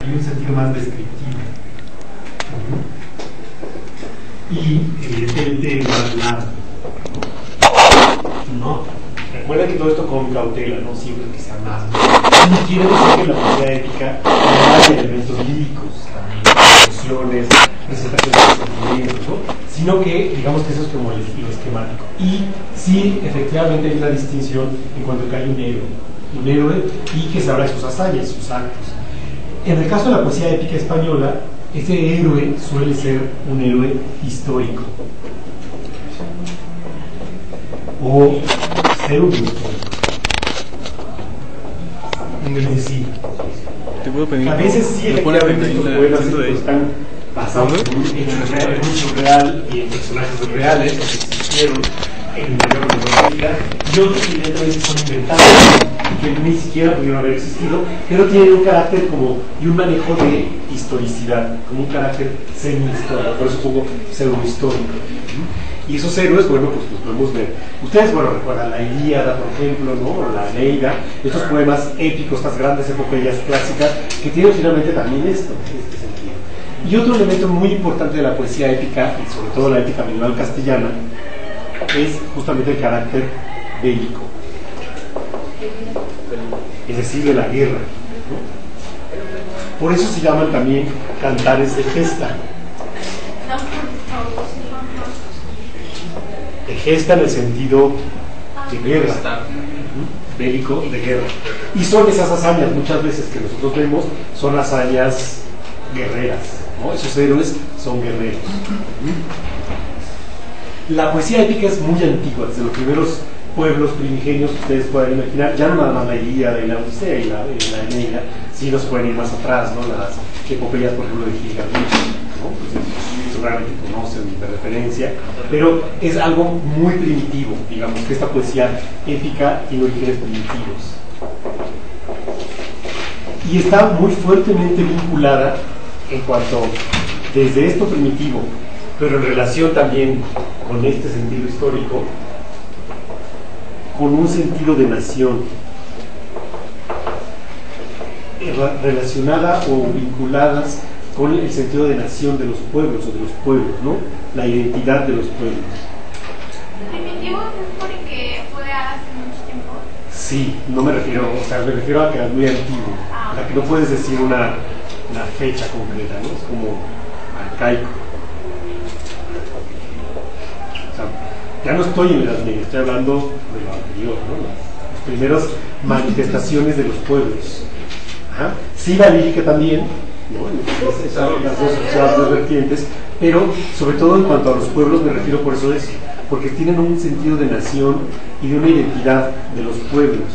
hay un sentido más descriptivo. Y evidentemente más largo. ¿No? Recuerda que todo esto con cautela, no siempre que sea más. No quiere decir que la poesía épica no haya elementos líricos, también, emociones, presentaciones de sentimientos, ¿no? Sino que, digamos que eso es como el esquemático. Y sí, efectivamente hay una distinción en cuanto a que hay un héroe y que sabrá sus hazañas, sus actos. En el caso de la poesía épica española, ese héroe suele ser un héroe histórico o pseudo-histórico. Es decir, a veces sí, efectivamente, estos poemas están basados en un hecho real y en personajes reales que existieron en la Latinoamérica, y otros que evidentemente son inventados que ni siquiera pudieron haber existido, pero tienen un carácter como y un manejo de historicidad, como un carácter semi-histórico, por eso pongo pseudo-histórico. Y esos héroes, bueno, pues los podemos ver. Ustedes, bueno, recuerdan la Ilíada, por ejemplo, ¿no? O la Eneida, estos poemas épicos, estas grandes epopeyas clásicas, que tienen finalmente también esto, este sentido. Y otro elemento muy importante de la poesía épica, y sobre todo la épica medieval castellana, es justamente el carácter bélico, es decir, de la guerra, ¿no? Por eso se llaman también cantares de gesta. De gesta en el sentido de guerra, bélico, de guerra. Y son esas hazañas, muchas veces que nosotros vemos, son hazañas guerreras, ¿no? Esos héroes son guerreros. La poesía épica es muy antigua, desde los primeros pueblos primigenios que ustedes pueden imaginar, ya no nada más la Ilíada y la Odisea y la Eneida, sí nos pueden ir más atrás, ¿no? Las epopeyas, por ejemplo, de Gilgamesh, ¿no? Pues, seguramente conocen de referencia, pero es algo muy primitivo, digamos, que esta poesía épica tiene orígenes primitivos. Y está muy fuertemente vinculada en cuanto, desde esto primitivo, pero en relación también con este sentido histórico, con un sentido de nación, relacionada o vinculadas con el sentido de nación de los pueblos o de los pueblos, ¿no? La identidad de los pueblos. ¿Primitivo es porque fue hace mucho tiempo? Sí, no me refiero, o sea, me refiero a que es muy antiguo, a la que no puedes decir una fecha concreta, ¿no? Es como arcaico. O sea, ya no estoy en las leyes, estoy hablando de lo anterior, ¿no? Las primeras manifestaciones de los pueblos. Ajá. Sí, la lírica también, ¿no? Las dos vertientes, pero sobre todo en cuanto a los pueblos me refiero por eso eso, porque tienen un sentido de nación y de una identidad de los pueblos.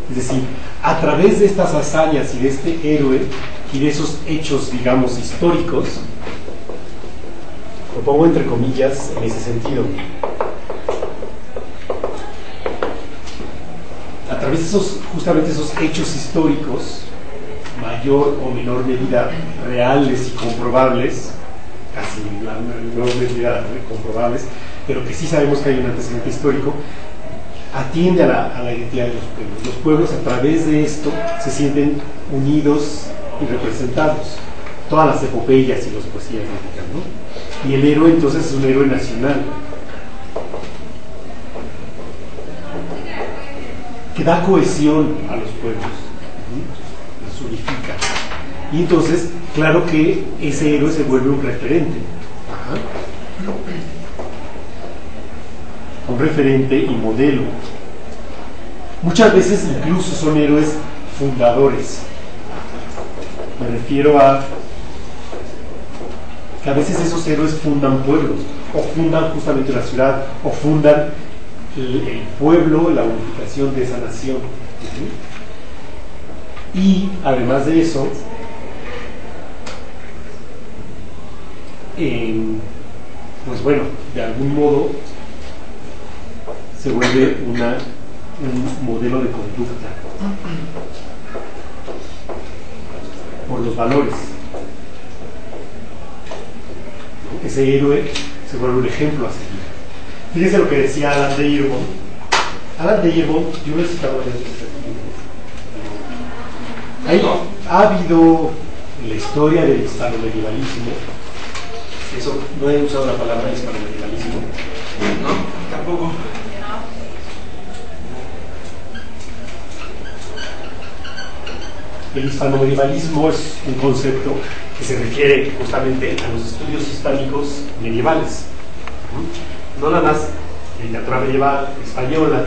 Es decir, a través de estas hazañas y de este héroe y de esos hechos, digamos, históricos, lo pongo entre comillas en ese sentido, a través de esos, justamente esos hechos históricos, mayor o menor medida, reales y comprobables, casi la menor medida comprobables, pero que sí sabemos que hay un antecedente histórico, atiende a la identidad de los pueblos. Los pueblos a través de esto se sienten unidos y representados. Todas las epopeyas y las poesías épicas, ¿no? Y el héroe entonces es un héroe nacional que da cohesión a los pueblos, los unifica. Y entonces, claro que ese héroe se vuelve un referente. Ajá. Un referente y modelo. Muchas veces incluso son héroes fundadores. Me refiero a que a veces esos héroes fundan pueblos, o fundan justamente una ciudad, o fundan el pueblo, la unificación de esa nación. Y además de eso, pues bueno, de algún modo se vuelve un modelo de conducta por los valores. Ese héroe se vuelve un ejemplo a seguir. Fíjense lo que decía Alan de Irbon. Alan de Irbon, yo lo he citado varias veces. ha habido en la historia del hispanomedievalismo, eso no he usado la palabra hispanomedievalismo, no, tampoco. El hispanomedievalismo es un concepto que se refiere justamente a los estudios hispánicos medievales. No nada más literatura medieval española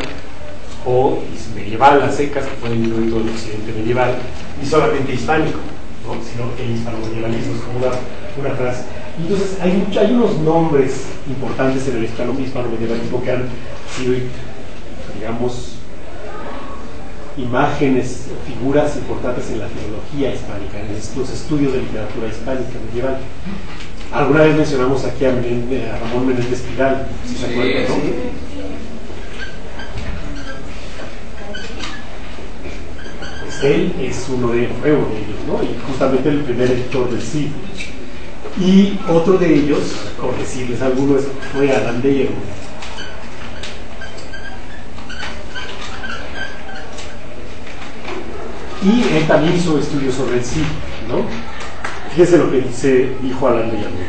o medieval a secas, que pueden incluir todo el occidente medieval, ni solamente hispánico, ¿no? Sino el hispanomedievalismo es como una frase. Entonces hay unos nombres importantes en el hispanomedievalismo que han sido, digamos, imágenes, figuras importantes en la filología hispánica, en los estudios de literatura hispánica medieval. Alguna vez mencionamos aquí a Ramón Menéndez Pidal, si se acuerdan, ¿no? Pues él es uno de ellos, ¿no? Y justamente el primer editor del Cid. Y otro de ellos, por decirles algunos, fue Adán de Hierro. Y él también hizo estudios sobre el Cid, ¿no? Fíjese lo que dijo Alan de Llamé.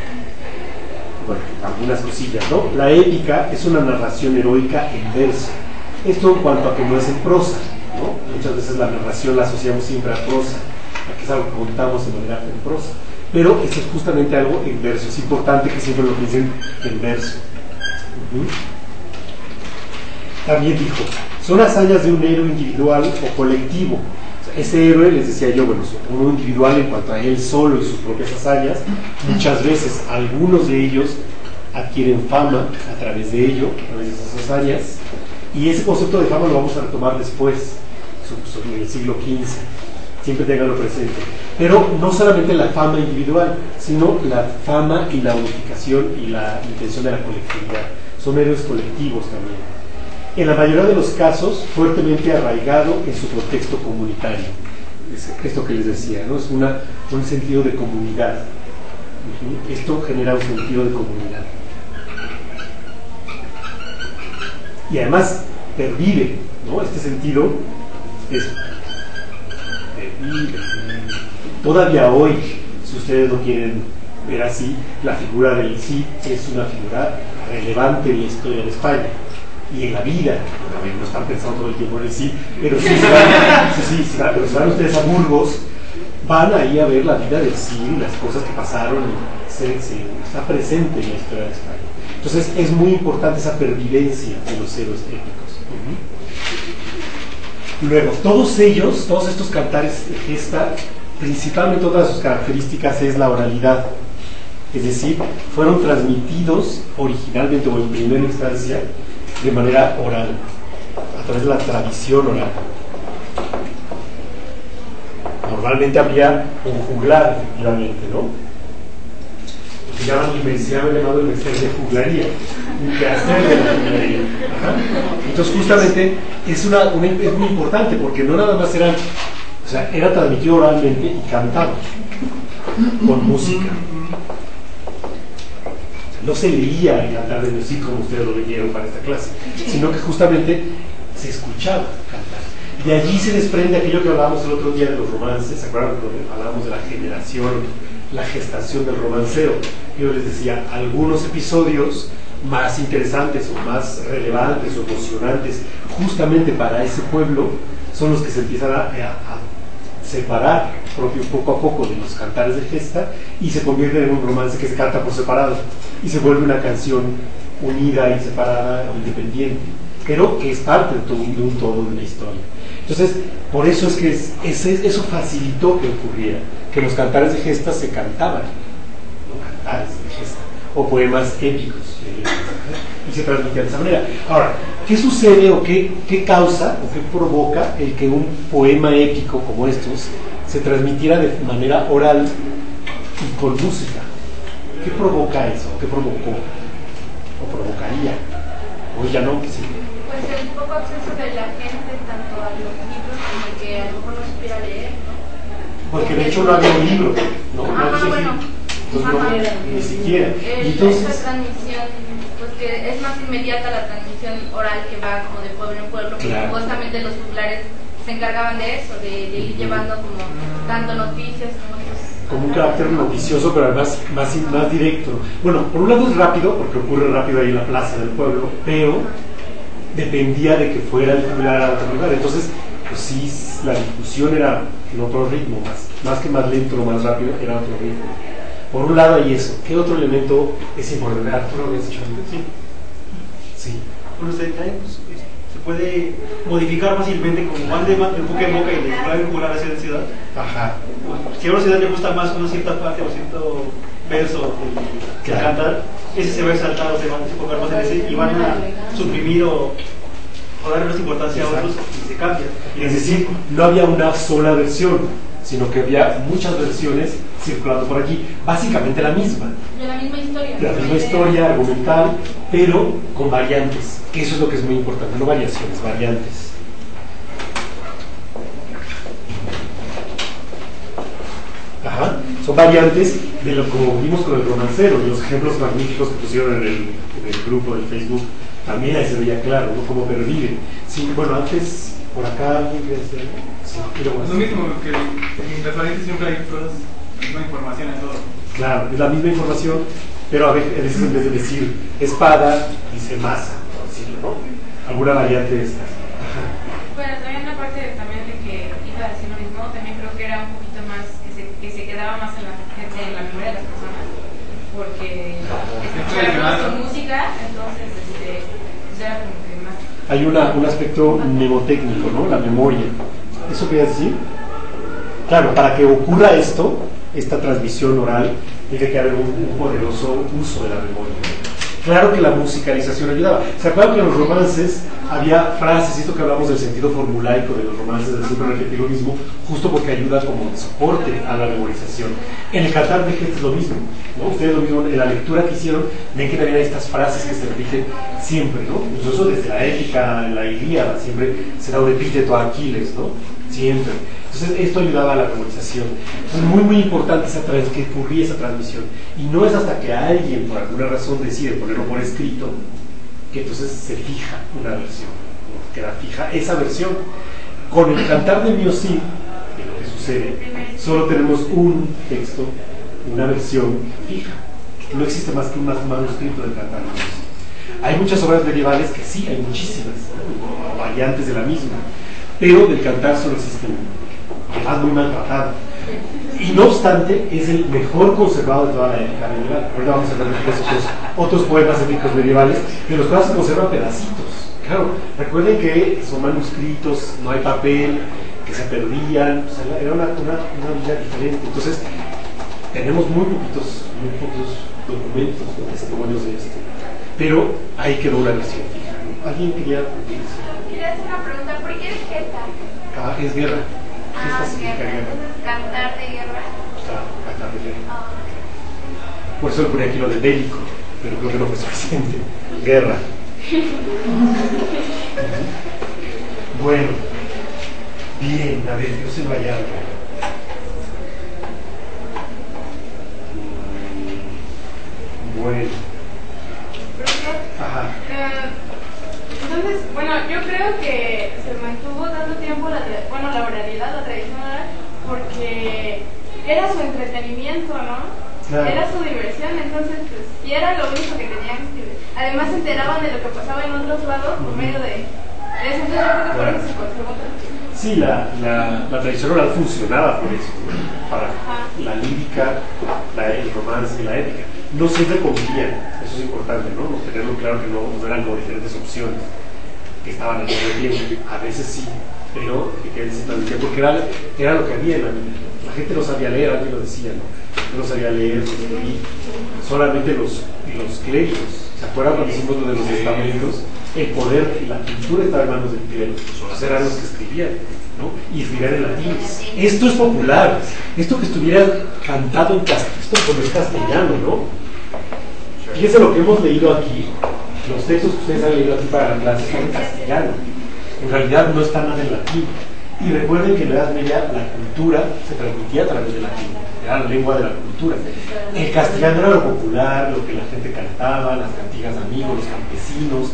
Bueno, algunas cosillas, ¿no? La épica es una narración heroica en verso. Esto en cuanto a que no es en prosa, ¿no? Muchas veces la narración la asociamos siempre a prosa, aquí es algo que contamos de manera en prosa. Pero esto es justamente algo en verso. Es importante que siempre lo piensen en verso. También dijo, son hazañas de un héroe individual o colectivo. Ese héroe, les decía yo, bueno, uno individual en cuanto a él solo y sus propias hazañas. Muchas veces algunos de ellos adquieren fama a través de ello, a través de esas hazañas, y ese concepto de fama lo vamos a retomar después, en el siglo XV, siempre tenganlo presente. Pero no solamente la fama individual, sino la fama y la unificación y la intención de la colectividad. Son héroes colectivos también. En la mayoría de los casos, fuertemente arraigado en su contexto comunitario. Es esto que les decía, ¿no? Es un sentido de comunidad. Esto genera un sentido de comunidad. Y además, pervive, ¿no? Este sentido es pervive. Todavía hoy, si ustedes lo quieren ver así, la figura del Cid es una figura relevante en la historia de España y en la vida. No están pensando todo el tiempo en el Cid, pero sí, pero si van ustedes a Burgos, van ahí a ver la vida del Cid, las cosas que pasaron, está presente en la historia de España. Entonces es muy importante esa pervivencia de los héroes épicos. Luego, todos estos cantares de gesta, principalmente otra de sus características es la oralidad. Es decir, fueron transmitidos originalmente o en primera instancia de manera oral, a través de la tradición oral. Normalmente había un juglar, efectivamente, ¿no? Se llama llamado el menester de juglaría, un quehacer de la juglaría. Entonces, justamente es muy importante porque no nada más era transmitido oralmente y cantado con música. No se leía el cantar de Music como ustedes lo leyeron para esta clase, sino que justamente se escuchaba cantar. De allí se desprende aquello que hablábamos el otro día de los romances. ¿Se acuerdan cuando hablábamos de la generación, la gestación del romancero? Yo les decía, algunos episodios más interesantes o más relevantes o emocionantes justamente para ese pueblo son los que se empiezan a separar poco a poco de los cantares de gesta y se convierte en un romance que se canta por separado y se vuelve una canción unida y separada, independiente, pero que es parte de un todo de la historia. Entonces, por eso es que eso facilitó que ocurriera, que los cantares de gesta se cantaban, ¿no? Cantares de gesta, o poemas épicos, y se transmitían de esa manera. Ahora, ¿qué sucede o qué causa o qué provoca el que un poema épico como estos se transmitiera de manera oral y con música? ¿Qué provoca eso? ¿Qué provocó? ¿O provocaría? Hoy ya no, sí. Pues el poco acceso de la gente tanto a los libros como el que a lo mejor no supiera leer, ¿no? Porque de hecho no había un libro, ¿no? Ni siquiera. Entonces, esa transmisión, pues que es más inmediata la transmisión oral que va como de pueblo en pueblo, porque supuestamente los juglares se encargaban de eso, de ir llevando como tanto noticias como un carácter noticioso, pero además más directo. Bueno, por un lado es rápido, porque ocurre rápido ahí en la plaza del pueblo, pero dependía de que fuera el juglar a otro lugar. Entonces, pues sí, la discusión era en otro ritmo, más que más lento o más rápido, era otro ritmo. Por un lado hay eso. ¿Qué otro elemento es importante? Arturo, ¿lo habías dicho antes? Sí. Sí. Bueno, se puede modificar fácilmente como van de boca en boca y de juglar en juglar hacia la ciudad. Ajá. Si a una ciudad le gusta más una cierta parte o cierto verso de cantar, ese se va a exaltar o se va a enfocar más en ese y van a suprimir o darle más importancia a otros y se cambia. Es decir, no había una sola versión, sino que había muchas versiones circulando por aquí, básicamente la misma. De la misma historia. De la misma historia argumental, pero con variantes. Eso es lo que es muy importante, no variaciones, variantes. Ajá, son variantes de lo como vimos con el romancero, y los ejemplos magníficos que pusieron en el grupo de Facebook, también ahí se veía claro, ¿no? Cómo pervive. Sí, bueno, antes, por acá, ¿alguien quiere decir algo? Sí, es lo mismo, que en las variantes siempre hay todas la misma información en todo. Claro, es la misma información, pero a veces en vez de decir espada, dice masa, por decirlo, ¿no? Alguna variante de estas. Bueno, también la parte también de que iba a decir lo mismo, también creo que era un poquito más, que se quedaba más en la memoria de las personas, porque escuchábamos su música, entonces era como que más. Hay un aspecto mnemotécnico, ¿no? La memoria. ¿Eso querías decir? Claro, para que ocurra esta transmisión oral, tiene que haber un poderoso uso de la memoria. Claro que la musicalización ayudaba. ¿Se acuerdan que en los romances había frases, esto que hablamos del sentido formulaico de los romances, del siempre repetir lo mismo, justo porque ayuda como de soporte a la memorización? En el cantar de gente es lo mismo, ¿no? Ustedes lo mismo, en la lectura que hicieron, ven que también hay estas frases que se repiten siempre, ¿no? Incluso desde la épica, la Ilíada, siempre se da un epíteto a Aquiles, ¿no? Siempre. Entonces esto ayudaba a la memorización. Es muy importante que ocurría esa transmisión. Y no es hasta que alguien por alguna razón decide ponerlo por escrito que entonces se fija una versión, ¿no? Queda fija esa versión. Con el cantar de Mio Cid, lo que sucede, solo tenemos un texto, una versión fija. No existe más que un manuscrito del cantar de Mio Cid. Hay muchas obras medievales que sí, hay muchísimas, ¿no? Variantes de la misma, pero del cantar solo existe uno. Además muy maltratado, y no obstante es el mejor conservado de toda la época medieval. Ahorita vamos a ver esos otros poemas épicos medievales, de los cuales se conservan pedacitos. Claro, recuerden que son manuscritos, no hay papel, que se perdían, o sea, era una vida diferente. Entonces tenemos muy poquitos documentos, ¿no? Testimonios de esto, pero ahí quedó una versión fija, ¿no? ¿Alguien quería hacer una pregunta? ¿Por qué es gesta? Es guerra. Guerra. Cantar de guerra. Cantar de guerra. Por eso le ponía aquí lo de bélico, pero creo que no fue suficiente. Guerra. Bueno, bien, a ver, yo se vaya algo. Bueno. Ajá. Entonces, bueno, yo creo que se mantuvo tanto tiempo la oralidad, la tradición oral, porque era su entretenimiento, ¿no? Claro. Era su diversión, entonces, pues, y era lo único que tenían que... Además se enteraban de lo que pasaba en otros lados por medio de eso, entonces yo creo que por eso se conservó tanto tiempo. Sí, la tradición oral funcionaba por eso, ¿no? Para la lírica, el romance y la épica. No siempre convivían, eso es importante, ¿no? Tenerlo claro que no eran como diferentes opciones que estaban al mismo tiempo. A veces sí, pero que se transmitía porque era lo que había en la vida. La gente no sabía leer, alguien lo decía, ¿no? No sabía leer, no escribir. Solamente los clérigos. ¿Se acuerdan cuando hicimos lo de los estamentos? El poder y la cultura estaba en manos del clero. Eran los que escribían, ¿no? Y escribían en latín. Esto es popular. Esto que estuviera cantado en castellano, esto como es castellano, ¿no? Fíjense lo que hemos leído aquí. Los textos que ustedes han leído aquí para la clase son en castellano. En realidad no está nada en latín. Y recuerden que en la Edad Media la cultura se transmitía a través del latín. Era la lengua de la cultura. El castellano era lo popular, lo que la gente cantaba, las cantigas de amigos, los campesinos.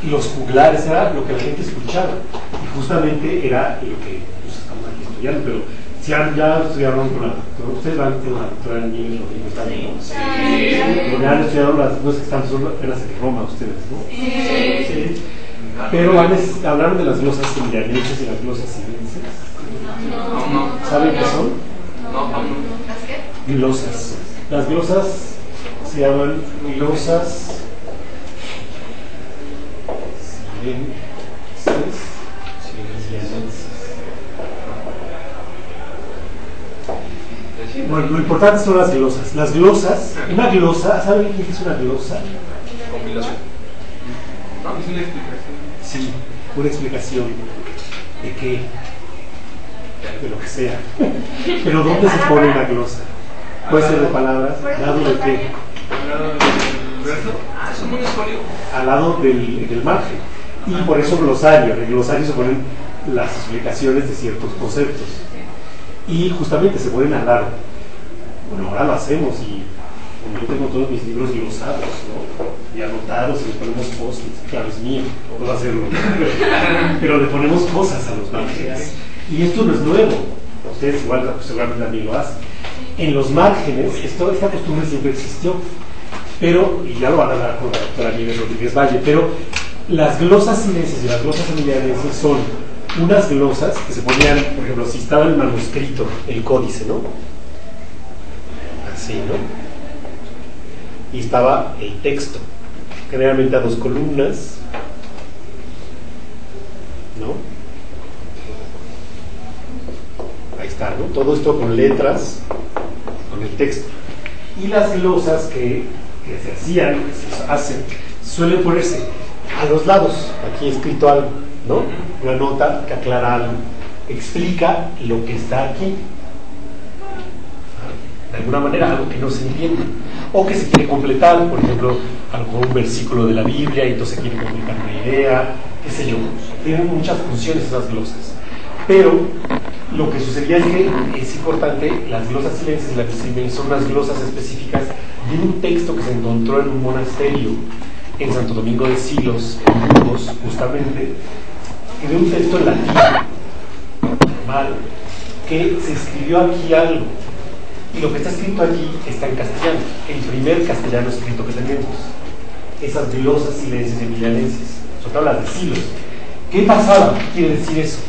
Y los juglares era lo que la gente escuchaba. Y justamente era lo que pues, estamos aquí estudiando, pero si ya estudiaron con la doctora, ustedes van con la doctora Nieves Rodríguez también, ¿no? Sí. Ya han estudiado no sé qué están, son apenas en Roma ustedes, ¿no? Sí. Pero hablaron de las glosas emilianenses y las glosas silenses. No. ¿Saben qué son? No. ¿Las qué? Glosas. Las glosas se llaman glosas silenses. Bueno, lo importante son las glosas. Las glosas, una glosa, ¿saben qué es una glosa? Compilación. No, es una explicación. Sí, una explicación de qué, de lo que sea. Pero ¿dónde se pone una glosa? Puede ser de palabras, ¿al lado de qué? ¿Al lado del verso? Es un monospolio. Al lado del margen. Y por eso glosario. En el glosario se ponen las explicaciones de ciertos conceptos. Y justamente se ponen al lado. Bueno, ahora lo hacemos y yo tengo todos mis libros glosados, ¿no? Y anotados y le ponemos post-its. Claro, es mío, no puedo hacerlo. Pero le ponemos cosas a los márgenes. Y esto no es nuevo. Ustedes igual seguramente también lo hacen. En los márgenes, esta costumbre siempre existió. Pero, y ya lo van a hablar con la doctora Nieves Rodríguez Valle, pero las glosas silenses y las glosas emilianenses son unas glosas que se ponían, por ejemplo, si estaba el manuscrito, el códice, ¿no? Así, ¿no? Y estaba el texto, generalmente a 2 columnas, ¿no? Ahí está, ¿no? Todo esto con letras, con el texto. Y las glosas que se hacían, que se hacen, suelen ponerse a los lados, aquí escrito algo, ¿no? Una nota que aclara algo, explica lo que está aquí. De alguna manera, algo que no se entiende. O que se quiere completar, por ejemplo, algún versículo de la Biblia, y entonces quiere completar una idea, qué sé yo. Tienen muchas funciones esas glosas. Pero lo que sucedía es que es importante, las glosas silenses y las glosas son unas glosas específicas de un texto que se encontró en un monasterio en Santo Domingo de Silos, en Burgos, justamente, y de un texto en latín, mal, que se escribió aquí algo. Y lo que está escrito allí está en castellano, el primer castellano escrito que tenemos. Esas glosas silenses emilianenses, sobre todo las de Silos. ¿Qué pasaba? ¿Qué quiere decir eso?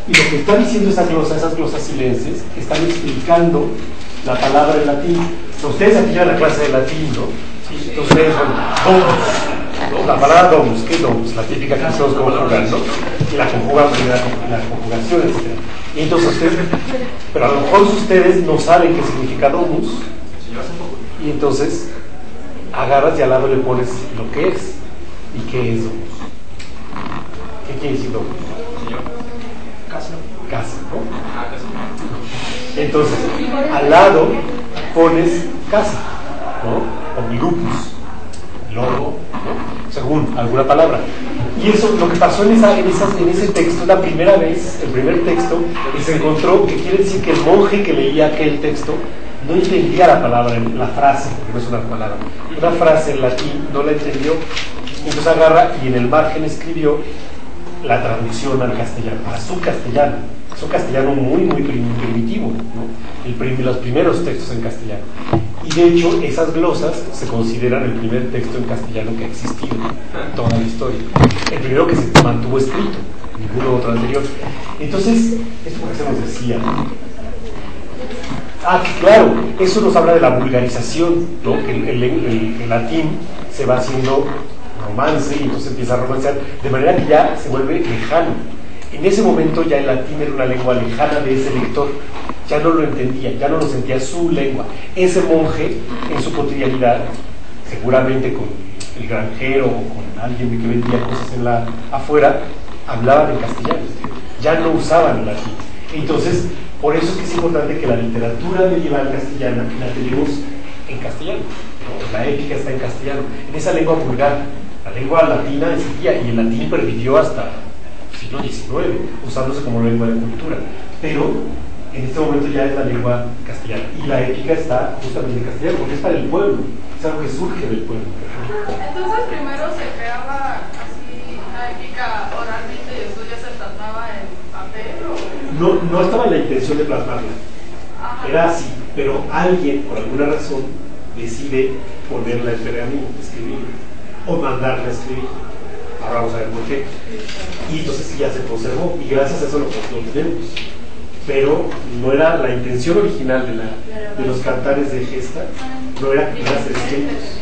Y lo que está diciendo esas glosas silenses, están explicando la palabra en latín. Ustedes aquí ya la clase de latín, ¿no? Sí. Entonces ustedes son domus, ¿no? La palabra domus, ¿qué es domus? La típica que sabemos conjugar, ¿no? Y la conjugan, la conjugación, etc. Y entonces ustedes, pero a lo mejor ustedes no saben qué significa domus, y entonces agarras y al lado le pones lo que es. ¿Y qué es domus? ¿Qué quiere decir domus? Casa, ¿no? Entonces, al lado pones casa, ¿no? O grupus, logo, ¿no? Según alguna palabra. Y eso, lo que pasó en ese texto, la primera vez, el primer texto, y se encontró que quiere decir que el monje que leía aquel texto no entendía la palabra, la frase, porque no es una palabra, una frase en latín, no la entendió, entonces agarra y en el margen escribió la traducción al castellano, a su castellano muy, muy primitivo, ¿no? Los primeros textos en castellano. Y de hecho, esas glosas se consideran el primer texto en castellano que ha existido en toda la historia. El primero que se mantuvo escrito, ninguno otro anterior. Entonces, esto que se nos decía. Claro, eso nos habla de la vulgarización, ¿no? Que el latín se va haciendo romance y entonces empieza a romancear de manera que ya se vuelve lejano. En ese momento ya el latín era una lengua lejana de ese lector, ya no lo entendía, ya no lo sentía su lengua. Ese monje en su cotidianidad, seguramente con el granjero o con alguien que vendía cosas afuera, hablaban en castellano, ya no usaban el latín. Entonces, por eso es que es importante que la literatura medieval castellana la tenemos en castellano, ¿no? La épica está en castellano, en esa lengua vulgar. La lengua latina existía y el latín pervivió hasta el siglo XIX, usándose como lengua de cultura. Pero en este momento ya es la lengua castellana. Y la épica está justamente en castellano, porque es para el pueblo, es algo que surge del pueblo. Entonces primero se creaba así la épica oralmente y después ya se trataba no estaba en la intención de plasmarla, era así, pero alguien, por alguna razón, decide ponerla en pergamino, escribirla, o mandarla a escribir. Ahora vamos a ver por qué. Y entonces ya se conservó, y gracias a eso lo tenemos. Pero no era la intención original de los cantares de gesta, no era que fueran escritos,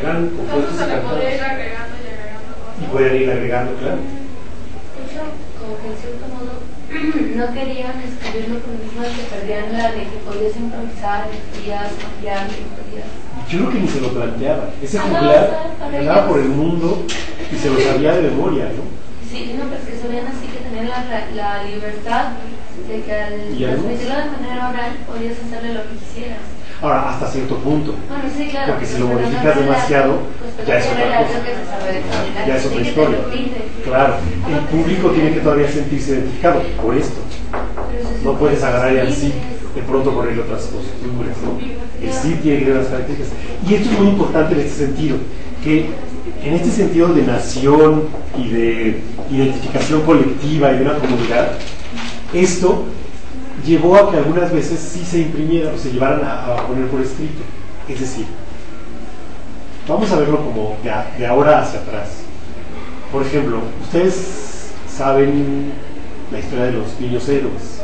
eran compuestos y cantados. Y pueden ir agregando, claro. Como que en cierto modo no querían escribirlo por lo mismo que perdían la de que podías improvisar, podías cambiar, podías... Yo creo que ni se lo planteaba. Ese juglar andaba por el mundo y se lo sabía de memoria, ¿no? Sí, no, pero es que sabían así que tenían la libertad de que al transmitirlo de manera oral podías hacerle lo que quisieras. Ahora, hasta cierto punto. Bueno, sí, claro. Porque si lo modificas demasiado, ya es otra cosa. Ya es otra historia. Claro, el público tiene que todavía sentirse identificado por esto. No puedes agarrar y así de pronto ponerle otras cosas. El sí tiene que tener las características. Y esto es muy importante en este sentido, que en este sentido de nación y de identificación colectiva y de una comunidad, esto llevó a que algunas veces sí se imprimiera o se llevaran a poner por escrito. Es decir, vamos a verlo como de ahora hacia atrás. Por ejemplo, ustedes saben la historia de los niños héroes.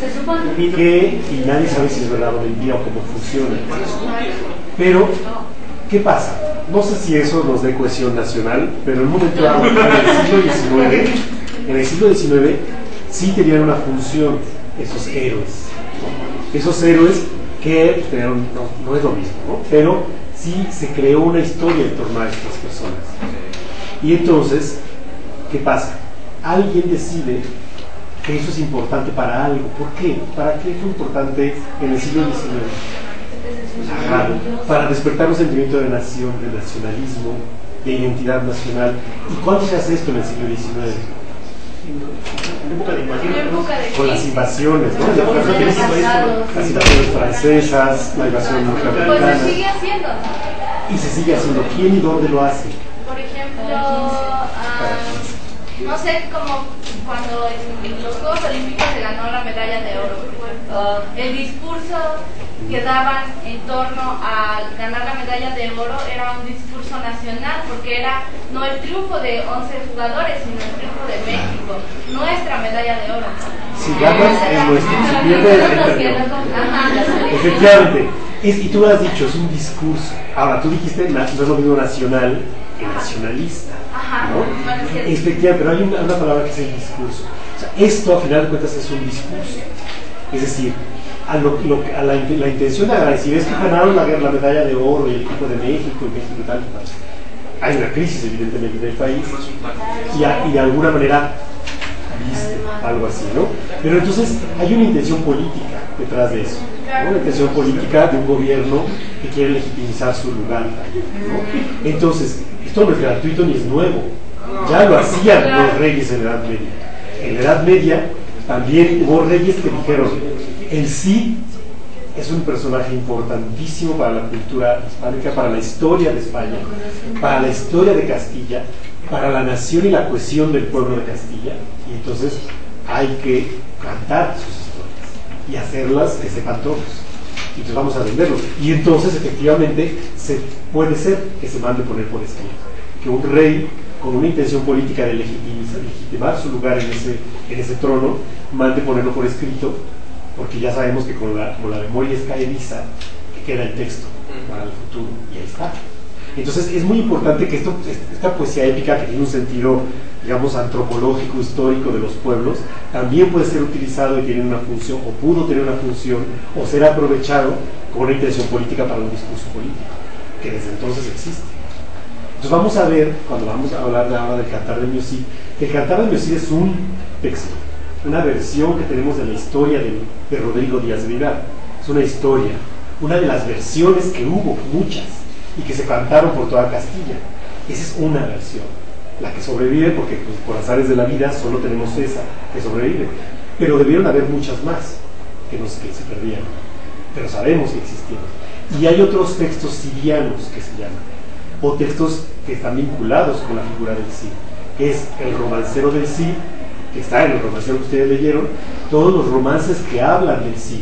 Se supone Que, y nadie sabe si es verdad o mentira o cómo funciona. Pero, ¿qué pasa? No sé si eso nos dé cohesión nacional, pero en un momento dado, en el siglo XIX, sí tenían una función esos héroes. Esos héroes que tenían, no es lo mismo, ¿no? Pero sí se creó una historia en torno a estas personas. Y entonces, ¿qué pasa? Alguien decide que eso es importante para algo. ¿Por qué? ¿Para qué fue importante en el siglo XIX? Para despertar un sentimiento de nación, de nacionalismo, de identidad nacional. ¿Y cuándo se hace esto en el siglo XIX? En época de invasión, con las invasiones, ¿no? Las invasiones francesas, la invasión norteamericana. Pues se sigue haciendo. Y se sigue haciendo. ¿Quién y dónde lo hace? Por ejemplo, no sé, como cuando en los Juegos Olímpicos se ganó la medalla de oro. El discurso que daban en torno a ganar la medalla de oro era un discurso nacional, porque era no el triunfo de 11 jugadores, sino el triunfo de México, nuestra medalla de oro. Si ganas es nuestro, si pierdes es efectivamente. Y tú lo has dicho, es un discurso. Ahora, tú dijiste, no es lo mismo nacional que nacionalista, ¿no? Efectivamente, pero hay una palabra que es el discurso. O sea, esto, a final de cuentas, es un discurso. Es decir, a la intención de agradecer es que ganaron la medalla de oro y el equipo de México y tal. Hay una crisis, evidentemente, en el país. Y de alguna manera viste algo así, ¿no? Pero entonces hay una intención política detrás de eso, ¿no? Una intención política de un gobierno que quiere legitimizar su lugar, ¿no? Entonces, esto no es gratuito ni es nuevo, ya lo hacían los reyes en la Edad Media. En la Edad Media también hubo reyes que dijeron: el Cid es un personaje importantísimo para la cultura hispánica, para la historia de España, para la historia de Castilla, para la nación y la cohesión del pueblo de Castilla, y entonces hay que cantar sus historias y hacerlas que sepan todos. Y entonces vamos a venderlo. Y entonces efectivamente puede ser que se mande poner por escrito, que un rey con una intención política de legitimar su lugar en ese trono, mande ponerlo por escrito, porque ya sabemos que como la memoria es caediza, que queda el texto para el futuro, y ahí está. Entonces es muy importante que esta poesía épica, que tiene un sentido, digamos, antropológico, histórico de los pueblos, también puede ser utilizado y tiene una función, o pudo tener una función, o ser aprovechado con una intención política para un discurso político, que desde entonces existe. Entonces vamos a ver, cuando vamos a hablar ahora del Cantar de Miocid, que el Cantar de Miocid es un texto, una versión que tenemos de la historia de Rodrigo Díaz de Vivar. Es una historia, una de las versiones que hubo, muchas, y que se cantaron por toda Castilla. Esa es una versión, la que sobrevive, porque pues, por azares de la vida solo tenemos esa que sobrevive, pero debieron haber muchas más que se perdieron, pero sabemos que existieron. Y hay otros textos sirianos que se llaman, o textos que están vinculados con la figura del Cid, que es el romancero del Cid, está en el romancero que ustedes leyeron, todos los romances que hablan del Cid,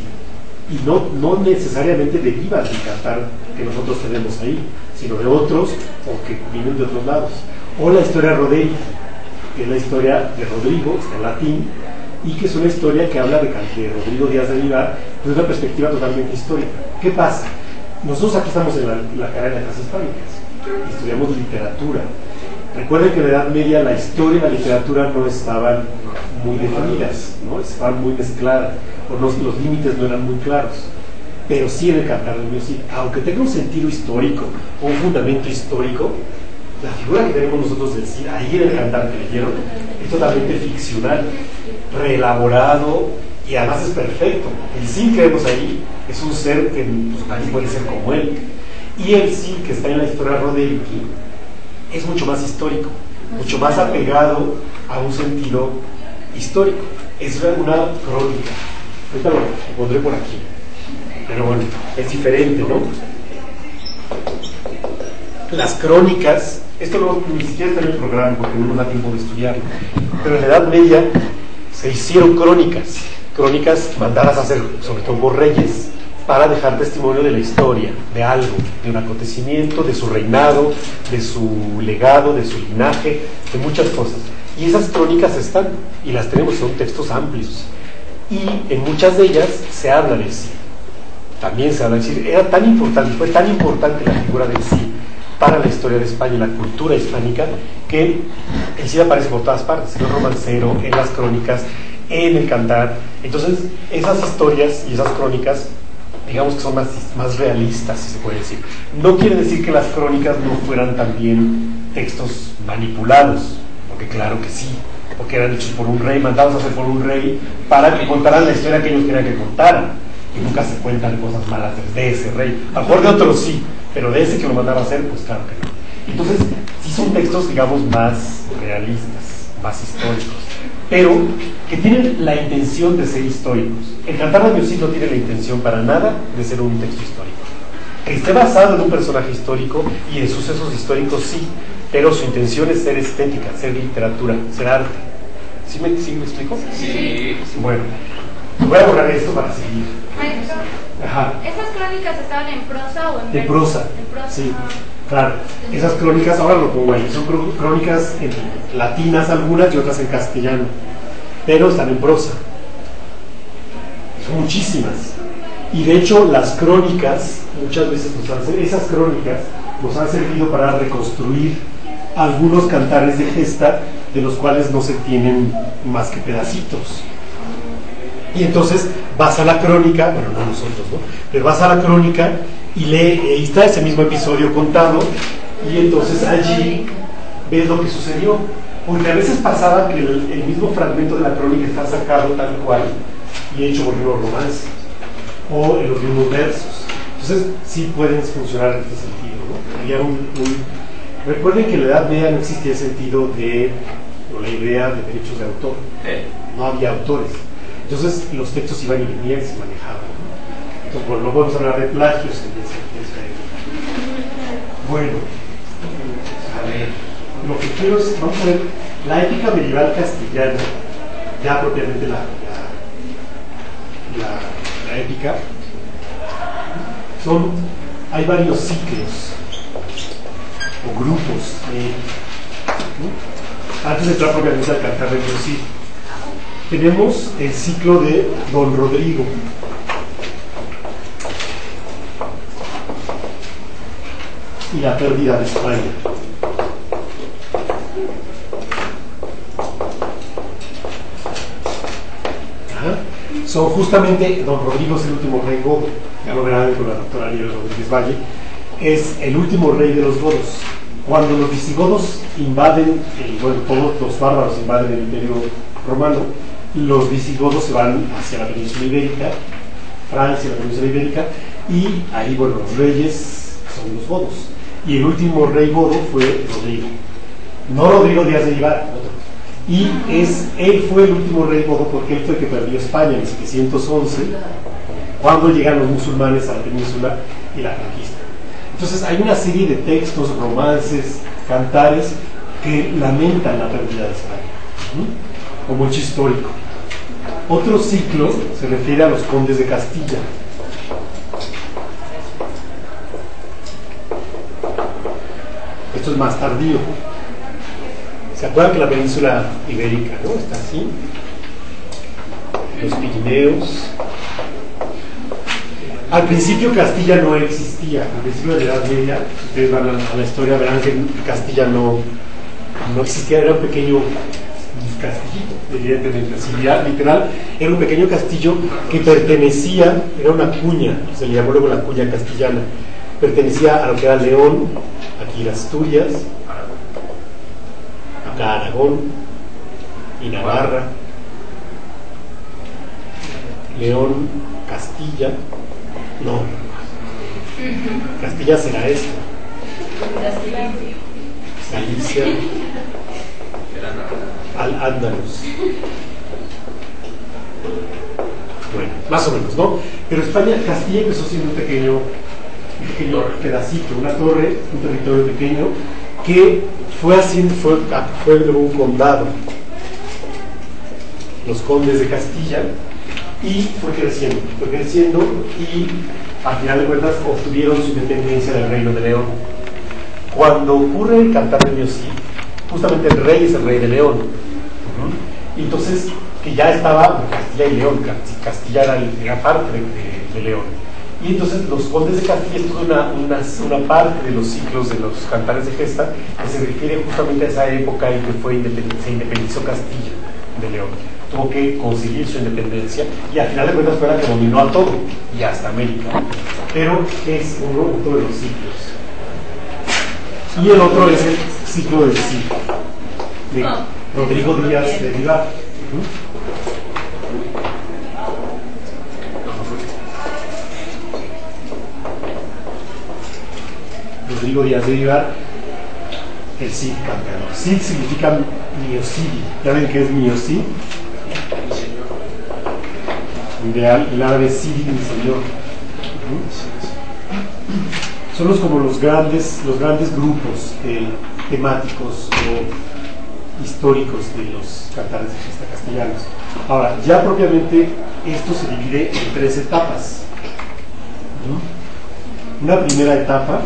y no necesariamente derivan del Cantar que nosotros tenemos ahí, sino de otros o que vienen de otros lados. O la historia Roderick, que es la historia de Rodrigo, está en latín, y que es una historia que habla de Rodrigo Díaz de Vivar desde una perspectiva totalmente histórica. ¿Qué pasa? Nosotros aquí estamos en la carrera de las hispánicas, estudiamos literatura. Recuerden que en la Edad Media la historia y la literatura no estaban muy definidas, ¿no? Estaban muy mezcladas, o los límites no eran muy claros. Pero sí en el Cantar del Cid, aunque tenga un sentido histórico o un fundamento histórico, la figura que tenemos nosotros del Cid, ahí en el Cantar que leyeron, es totalmente ficcional, reelaborado, y además es perfecto. El Cid que vemos ahí es un ser que pues, nadie puede ser como él. Y el Cid que está en la historia Roderick es mucho más histórico, mucho más apegado a un sentido histórico. Es una crónica. Ahorita lo pondré por aquí. Pero bueno, es diferente, ¿no? Las crónicas, esto no, ni siquiera está en el programa porque no nos da tiempo de estudiarlo, pero en la Edad Media se hicieron crónicas mandadas a hacer, sobre todo por reyes, para dejar testimonio de la historia, de algo, de un acontecimiento, de su reinado, de su legado, de su linaje, de muchas cosas. Y esas crónicas están, y las tenemos, son textos amplios. Y en muchas de ellas se habla del Cid. También se habla del Cid. Era tan importante, fue tan importante la figura del Cid para la historia de España y la cultura hispánica, que el Cid aparece por todas partes, en el romancero, en las crónicas, en el Cantar. Entonces, esas historias y esas crónicas, digamos que son más realistas, si se puede decir. No quiere decir que las crónicas no fueran también textos manipulados, porque claro que sí, porque eran hechos por un rey, mandados a hacer por un rey, para que contaran la historia que ellos querían que contaran. Y nunca se cuentan cosas malas de ese rey. A lo mejor de otros sí, pero de ese que lo mandaba a hacer, pues claro que no. Entonces, sí son textos, digamos, más realistas, más históricos, pero que tienen la intención de ser históricos. El Cantar del Cid no tiene la intención para nada de ser un texto histórico. Que esté basado en un personaje histórico y en sucesos históricos, sí, pero su intención es ser estética, ser literatura, ser arte. ¿Sí me explico? Sí. Bueno, voy a borrar esto para seguir. Maestro, Ajá. ¿esas crónicas estaban en prosa o en De verso? prosa, En prosa. sí, claro. Esas crónicas, ahora lo pongo ahí, son crónicas en latinas algunas y otras en castellano, pero están en prosa. Son muchísimas. Y de hecho las crónicas, muchas veces esas crónicas nos han servido para reconstruir algunos cantares de gesta de los cuales no se tienen más que pedacitos. Y entonces vas a la crónica, bueno, no nosotros, ¿no? Pero vas a la crónica y ahí está ese mismo episodio contado, y entonces allí ves lo que sucedió. Porque a veces pasaba que el mismo fragmento de la crónica está sacado tal cual y hecho por los romances, o en los mismos versos. Entonces sí pueden funcionar en este sentido, ¿no? Había recuerden que en la Edad Media no existía el sentido o la idea de derechos de autor. No había autores. Entonces los textos iban y venían, se manejaban, ¿no? Entonces, bueno, no podemos hablar de plagios en esa época. Bueno, a ver, lo que quiero es, vamos a ver, la épica medieval castellana, ya propiamente la épica, hay varios ciclos o grupos, ¿no? Antes de entrar propiamente al Cantar del Cid, tenemos el ciclo de Don Rodrigo. Y la pérdida de España. Son justamente, Don Rodrigo es el último rey godo, ya lo verán con la doctora Ariel Rodríguez Valle, es el último rey de los godos. Cuando los visigodos invaden, todos los bárbaros invaden el imperio romano, los visigodos se van hacia la península ibérica, Francia, la península ibérica, y ahí, bueno, los reyes son los godos. Y el último rey godo fue Rodrigo. No Rodrigo Díaz de Vivar, otro. Y él fue el último rey godo porque él fue el que perdió España en 711, cuando llegan los musulmanes a la península y la conquista. Entonces hay una serie de textos, romances, cantares que lamentan la pérdida de España. como hecho histórico. Otro ciclo se refiere a los condes de Castilla. Esto es más tardío. ¿Se acuerdan que la península ibérica, ¿no?, está así? Los Pirineos. Al principio Castilla no existía. Al principio de la Edad Media, si ustedes van a la historia, verán que Castilla no existía. Era un pequeño castillito, evidentemente, así, literal, era un pequeño castillo que pertenecía, era una cuña, se le llamó luego la cuña castellana, pertenecía a lo que era León, aquí Asturias, acá Aragón y Navarra, León, Castilla, no, Castilla será esto, Galicia, Al-Ándalus. Bueno, más o menos, ¿no? Pero España, Castilla empezó siendo un pequeño pedacito, una torre, un territorio pequeño que fue luego un condado, los condes de Castilla, y fue creciendo y al final de cuentas obtuvieron su independencia del Reino de León. Cuando ocurre el Cantar de Miocid, justamente el rey es el rey de León. Y entonces, que ya estaba Castilla y León, Castilla era parte de León. Y entonces los condes de Castilla es toda una parte de los ciclos de los cantares de gesta que se refiere justamente a esa época en que se independizó Castilla de León. Tuvo que conseguir su independencia y al final de cuentas fue la que dominó a todo y hasta América. Pero es uno de los ciclos. Y el otro es el ciclo del Cid, de Rodrigo Díaz de Vivar. Rodrigo Díaz de Vivar, el Cid campeador. Cid significa miocidi. ¿Ya ven qué es miocid? El árabe Cid, mi señor. Son como los grandes grupos temáticos o históricos de los cantares de gesta castellanos. Ahora, ya propiamente esto se divide en 3 etapas. Una primera etapa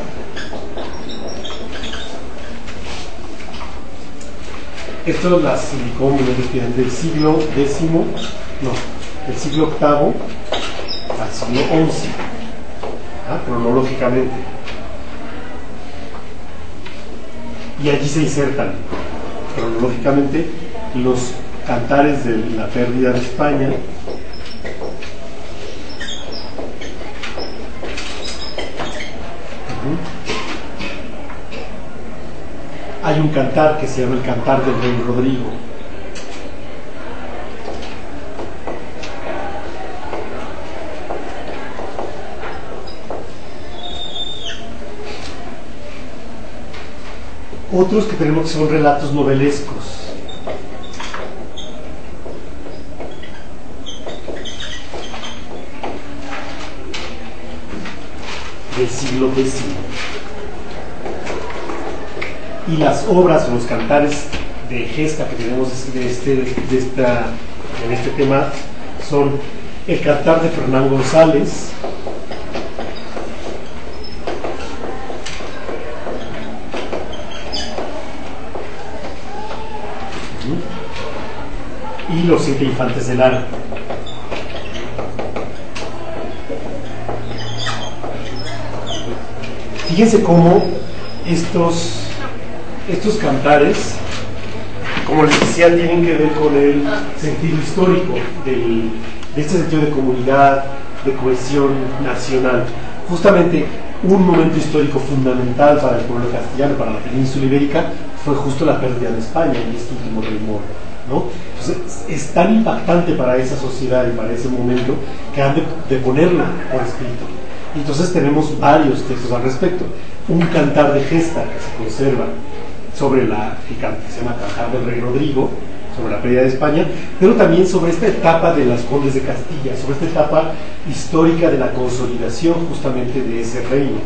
esto las indicó del siglo X, del siglo VIII al siglo XI, cronológicamente. Y allí se insertan cronológicamente los cantares de la pérdida de España, hay un cantar que se llama el Cantar del Rey Rodrigo. Otros que tenemos que son relatos novelescos. Del siglo X. Y las obras o los cantares de gesta que tenemos en este tema son el Cantar de Fernán González, y los 7 infantes de Lara. Fíjense cómo estos cantares, como les decía, tienen que ver con el sentido histórico de este sentido de comunidad, de cohesión nacional. Justamente un momento histórico fundamental para el pueblo castellano, para la península ibérica, fue justo la pérdida de España y este último rey moro, ¿no? Entonces es tan impactante para esa sociedad y para ese momento que han de ponerlo por escrito. Y entonces tenemos varios textos al respecto. Un cantar de gesta que se conserva sobre que se llama Cantar del Rey Rodrigo, sobre la pérdida de España, pero también sobre esta etapa de las Condes de Castilla, sobre esta etapa histórica de la consolidación justamente de ese reino,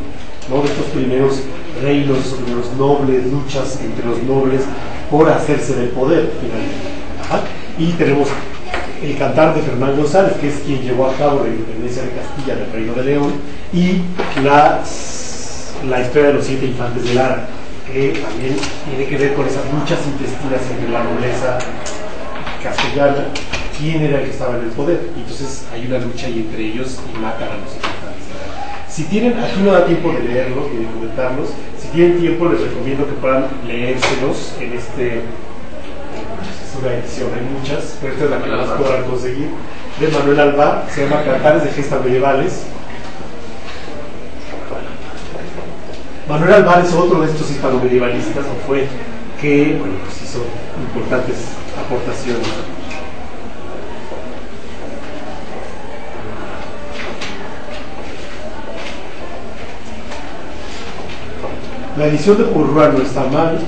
¿no? De estos primeros reinos, estos primeros nobles, luchas entre los nobles por hacerse del poder finalmente. Y tenemos el cantar de Fernán González, que es quien llevó a cabo la independencia de Castilla del Reino de León, y la historia de los 7 infantes de Lara, que también tiene que ver con esas luchas intestinas entre la nobleza castellana, quién era el que estaba en el poder. Y entonces hay una lucha y entre ellos y matan a los infantes de Lara. Si tienen, aquí no da tiempo de leerlos ni de comentarlos, si tienen tiempo les recomiendo que puedan leérselos en una edición, hay muchas, pero esta es la que más podrán conseguir, de Manuel Alvar, se llama Cantares de Gestas Medievales. Manuel Alvar es otro de estos hispanomedievalistas, o fue, que bueno, pues hizo importantes aportaciones. La edición de Purruá no está mal,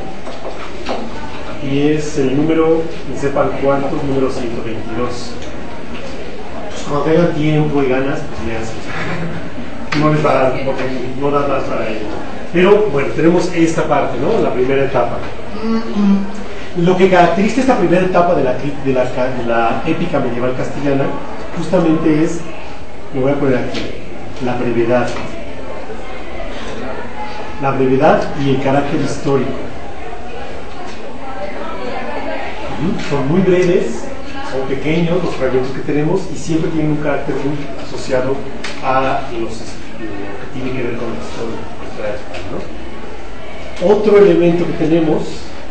y es el número, ni sepan cuántos, número 122. Pues cuando tengan tiempo y ganas, pues le hacen. No les va a dar, porque no da más para ellos. Pero bueno, tenemos esta parte, ¿no? La primera etapa. Lo que caracteriza esta primera etapa de la épica medieval castellana, justamente es, lo voy a poner aquí, la brevedad. La brevedad y el carácter histórico. Son muy breves, son pequeños los fragmentos que tenemos y siempre tienen un carácter muy asociado a lo que tiene que ver con la historia de España, ¿no? Otro elemento que tenemos,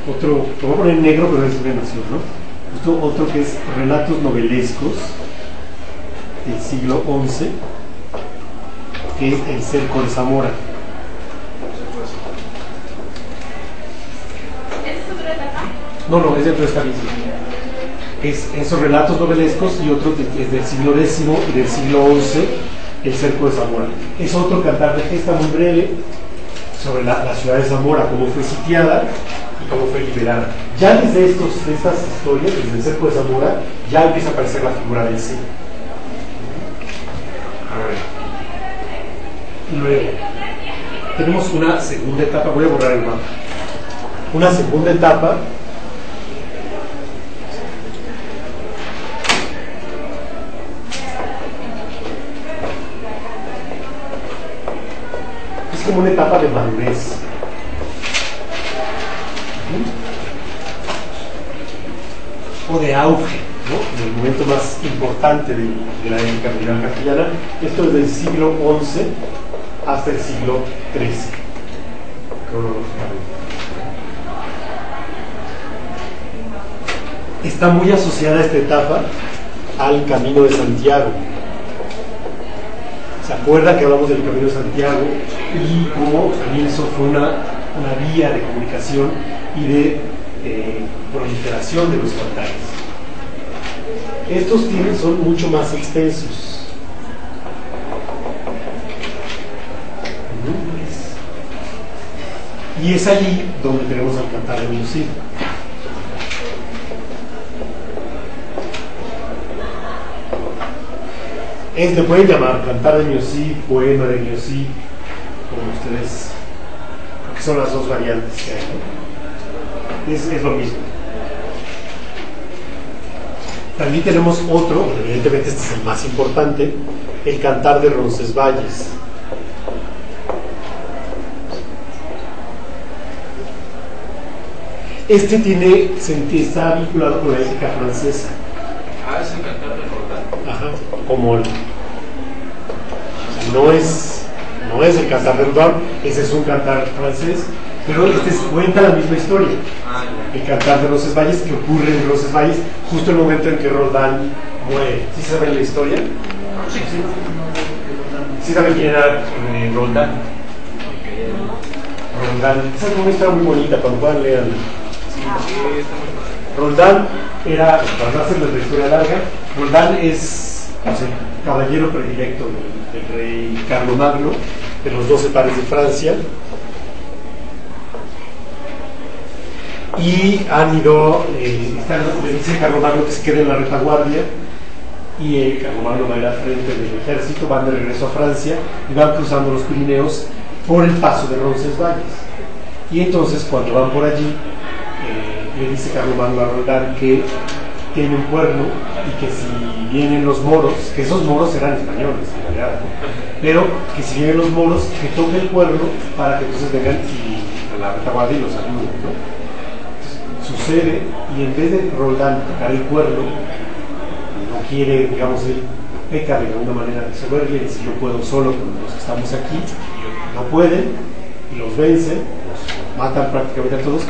lo voy a poner en negro, pero es mención, ¿no? Otro que es relatos novelescos del siglo XI, que es el Cerco de Zamora. No, es dentro de esta misma. Es esos relatos novelescos y otro es del siglo X y del siglo XI, el Cerco de Zamora. Es otro cantar de gesta muy breve sobre la ciudad de Zamora, cómo fue sitiada y cómo fue liberada. Ya desde estas historias, desde el Cerco de Zamora, ya empieza a aparecer la figura del Cid. Luego, tenemos una segunda etapa, voy a borrar el mapa. Una segunda etapa como una etapa de madurez. O de auge, ¿no? En el momento más importante de la época medieval castellana. Esto es del siglo XI hasta el siglo XIII, cronológicamente. Está muy asociada esta etapa al Camino de Santiago. ¿Se acuerdan que hablamos del Camino de Santiago y cómo también eso fue una vía de comunicación y de proliferación de los cantares? Estos son mucho más extensos. Y es allí donde tenemos al cantar de Miocid. Le pueden llamar cantar de Miocid, poema de Miocid, como ustedes, porque son las dos variantes que hay, ¿no? Es lo mismo. También tenemos otro, evidentemente este es el más importante, el cantar de Roncesvalles. Este está vinculado con la ética francesa. Es el cantar de Roldán. Ajá, como no es el cantar de Roldán, ese es un cantar francés, pero cuenta la misma historia. El cantar de Roncesvalles, que ocurre en Roncesvalles justo el momento en que Roldán muere. ¿Sí saben la historia? ¿Sí saben quién era Roldán? Roldán, esa es una historia muy bonita, cuando puedan leerla. Roldán era, para no hacerles la historia larga, Roldán es el caballero predilecto del rey Carlomagno, de los 12 pares de Francia, y han ido, le dice Carlomagno que se quede en la retaguardia, y Carlomagno va a ir al frente del ejército, van de regreso a Francia y van cruzando los Pirineos por el paso de Roncesvalles. Y entonces cuando van por allí, le dice Carlomagno a Roldán que tiene un cuerno y que si vienen los moros, que esos moros eran españoles en realidad, pero que si vienen los moros, que toque el cuerno para que entonces vengan y a la retaguardia y los ayuden, ¿no? Sucede, y en vez de Roldán tocar el cuerno, no quiere, digamos, él peca de alguna manera de soberbia y dice: yo puedo solo con los que estamos aquí. No pueden, y los vencen, los matan prácticamente a todos.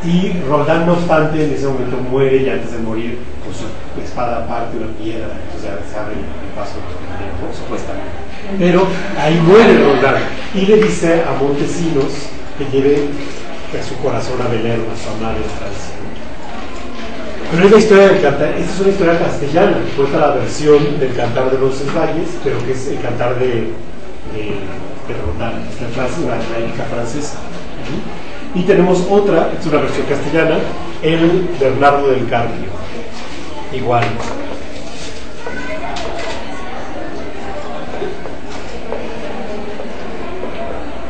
Y Roldán, no obstante, en ese momento muere, y antes de morir, con su espada parte una piedra, entonces ya se abre el paso ¿no? Supuestamente. Pero ahí muere Roldán, y le dice a Montesinos que lleve a su corazón a Belerma, a su amada en Francia. Pero es la historia del cantar, esta es una historia castellana, que cuenta la versión del Cantar de Roncesvalles, pero que es el cantar de Roldán, está en Francia, la épica francesa. Y tenemos otra, es una versión castellana, el Bernardo del Carpio, igual.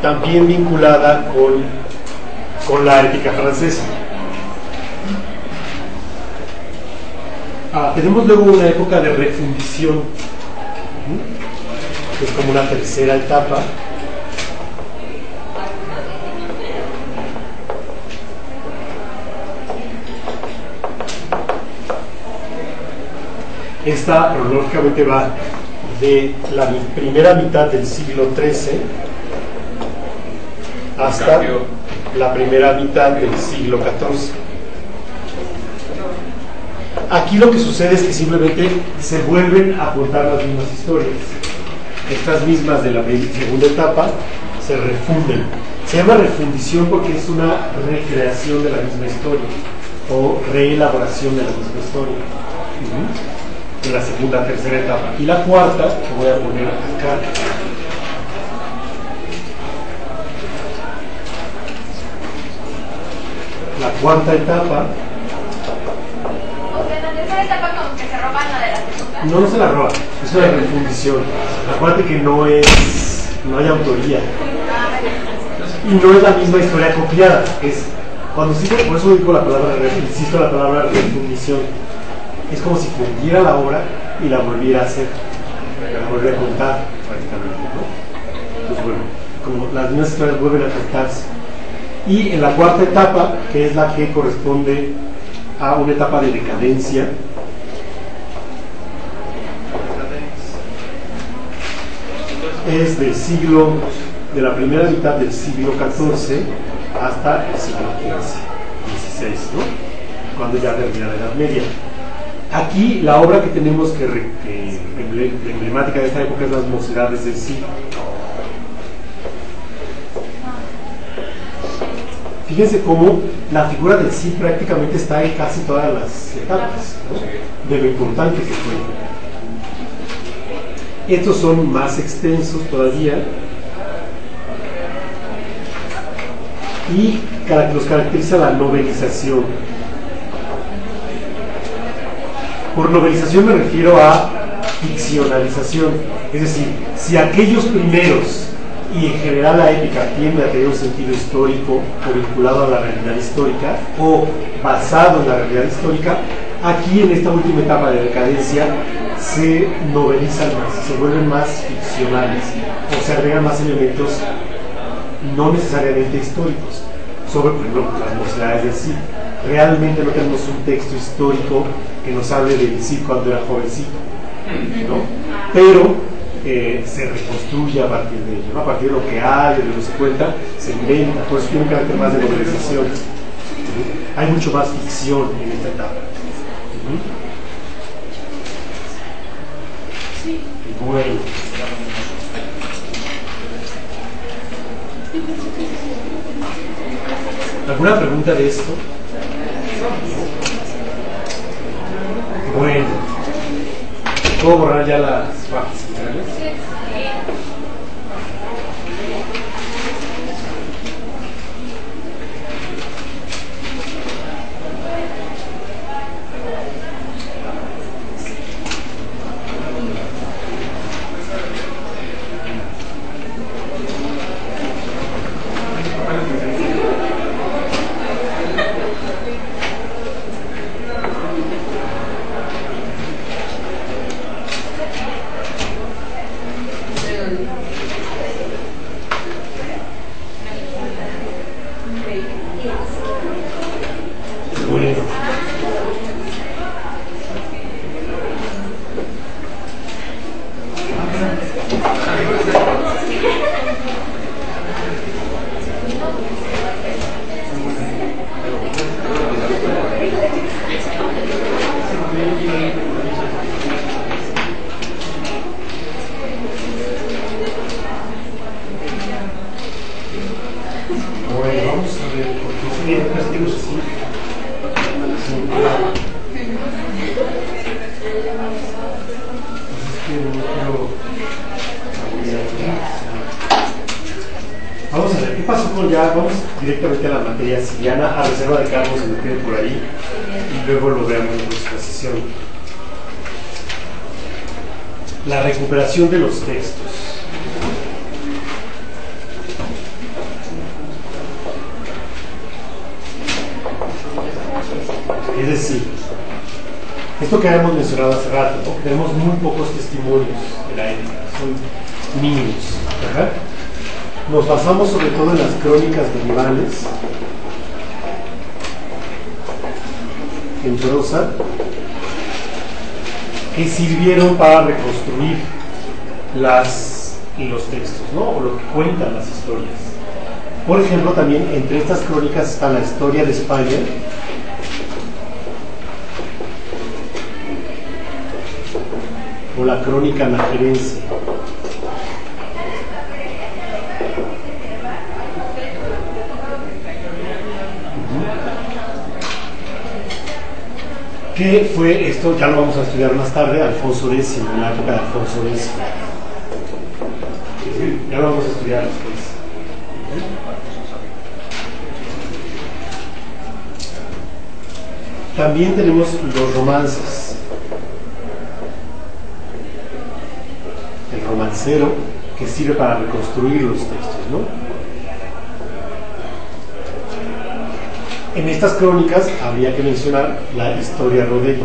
También vinculada con la épica francesa. Tenemos luego una época de refundición, que es como una tercera etapa. Esta cronológicamente va de la primera mitad del siglo XIII hasta la primera mitad del siglo XIV. Aquí lo que sucede es que simplemente se vuelven a contar las mismas historias. Estas mismas de la segunda etapa se refunden. Se llama refundición porque es una recreación de la misma historia o reelaboración de la misma historia. En la segunda, tercera etapa. Y la cuarta, que voy a poner acá. La cuarta etapa. O sea, en la tercera etapa como que se roban la de la segunda. No se la roban, es una refundición. Acuérdate que no hay autoría. Y no es la misma historia copiada. Es cuando sí, por eso digo la palabra, insisto la palabra refundición. Es como si fundiera la obra y la volviera a hacer, la volviera a contar prácticamente, ¿no? Pues bueno, como las mismas historias vuelven a contarse. Y en la cuarta etapa, que es la que corresponde a una etapa de decadencia, es de la primera mitad del siglo XIV hasta el siglo XV, XVI, ¿no? Cuando ya termina la Edad Media. Aquí la obra que tenemos que emblemática de esta época es Las Mocedades del Cid. Fíjense cómo la figura del Cid prácticamente está en casi todas las etapas, ¿no? De lo importante que fue. Estos son más extensos todavía y los caracteriza la novelización. Por novelización me refiero a ficcionalización, es decir, si aquellos primeros y en general la épica tiende a tener un sentido histórico o vinculado a la realidad histórica o basado en la realidad histórica, aquí en esta última etapa de decadencia se novelizan más, se vuelven más ficcionales o se agregan más elementos no necesariamente históricos. Sobre, por ejemplo, Las Mocedades del Cid. Realmente no tenemos un texto histórico que nos hable del Cid cuando era jovencito, ¿no? Pero se reconstruye a partir de ello, ¿no? A partir de lo que hay, de lo que se cuenta, se inventa, por eso tiene un carácter más de novelización. Hay mucho más ficción en esta etapa. Bueno. ¿Alguna pregunta de esto? Bueno. ¿Puedo borrar ya las partes centrales? Vamos a ver, ¿qué pasó con ya? Vamos directamente a la materia siriana, a reserva de Carlos, se me quede por ahí, y luego lo veamos en la próxima sesión. La recuperación de los textos. Es decir, esto que habíamos mencionado hace rato, ¿no? Tenemos muy pocos testimonios de la época, son mínimos, ¿verdad? Nos basamos sobre todo en las crónicas medievales, en prosa, que sirvieron para reconstruir los textos, ¿no? O lo que cuentan las historias. Por ejemplo, también entre estas crónicas está la historia de España, o la crónica najerense. ¿Qué fue esto? Ya lo vamos a estudiar más tarde, Alfonso X, en la época de Alfonso X. Ya lo vamos a estudiar después. También tenemos los romances. El romancero, que sirve para reconstruir los textos, ¿no? En estas crónicas habría que mencionar la historia Roderick.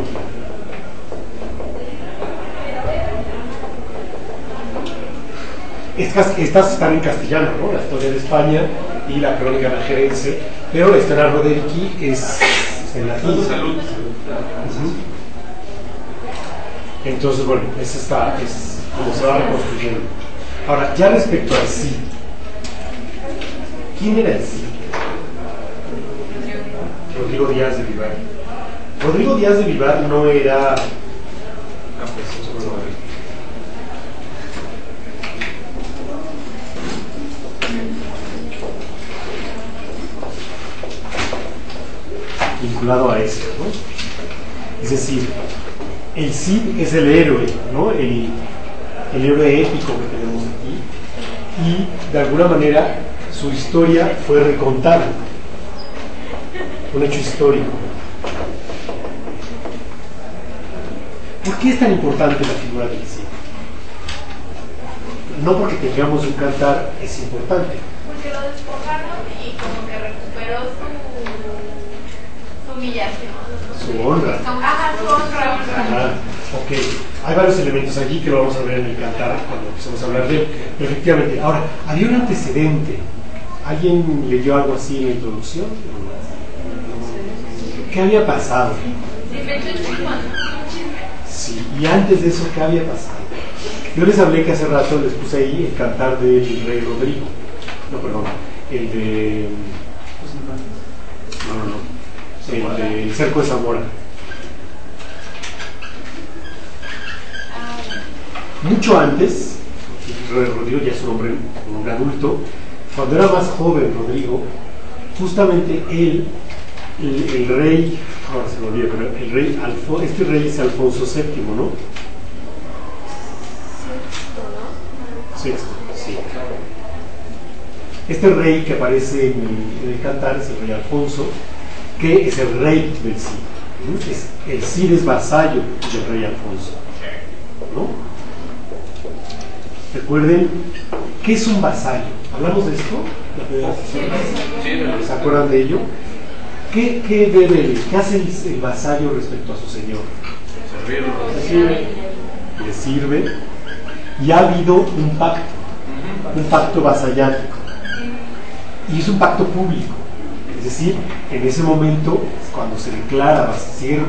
Estas están en castellano, ¿no? La historia de España y la crónica najerense, pero la historia Roderick es en latín. Entonces, bueno, es como se va reconstruyendo. Ahora, ya respecto al Cid, ¿quién era el Cid? Rodrigo Díaz de Vivar. Rodrigo Díaz de Vivar no era... vinculado a eso, ¿no? Es decir, el Cid es el héroe, ¿no? El héroe épico que tenemos aquí, y de alguna manera su historia fue recontada, un hecho histórico. ¿Por qué es tan importante la figura del Cid? No porque tengamos un cantar es importante. Porque lo despojaron y como que recuperó su humillación. Su honra. Ajá, su honra. Ajá. Ok, hay varios elementos allí que lo vamos a ver en el cantar cuando empecemos a hablar de él. Pero efectivamente, ahora, había un antecedente. ¿Alguien leyó algo así en la introducción? ¿Qué había pasado? Sí, y antes de eso, ¿qué había pasado? Yo les hablé que hace rato les puse ahí el cantar del rey Rodrigo. No, perdón, el de... No. El de Cerco de Zamora. Mucho antes, Rodrigo ya es un hombre adulto, cuando era más joven Rodrigo, justamente él, el rey, ahora se me olvida, pero el rey, este rey es Alfonso VII, ¿no? Sexto, sí. Este rey que aparece en el cantar es el rey Alfonso, que es el rey del Cid. El Cid es vasallo del rey Alfonso, ¿no? Recuerden, ¿qué es un vasallo? ¿Hablamos de esto? ¿Se acuerdan de ello? ¿Qué hace el vasallo respecto a su señor? Le sirve. Y ha habido un pacto vasallático. Y es un pacto público. Es decir, en ese momento, cuando se declara siervo,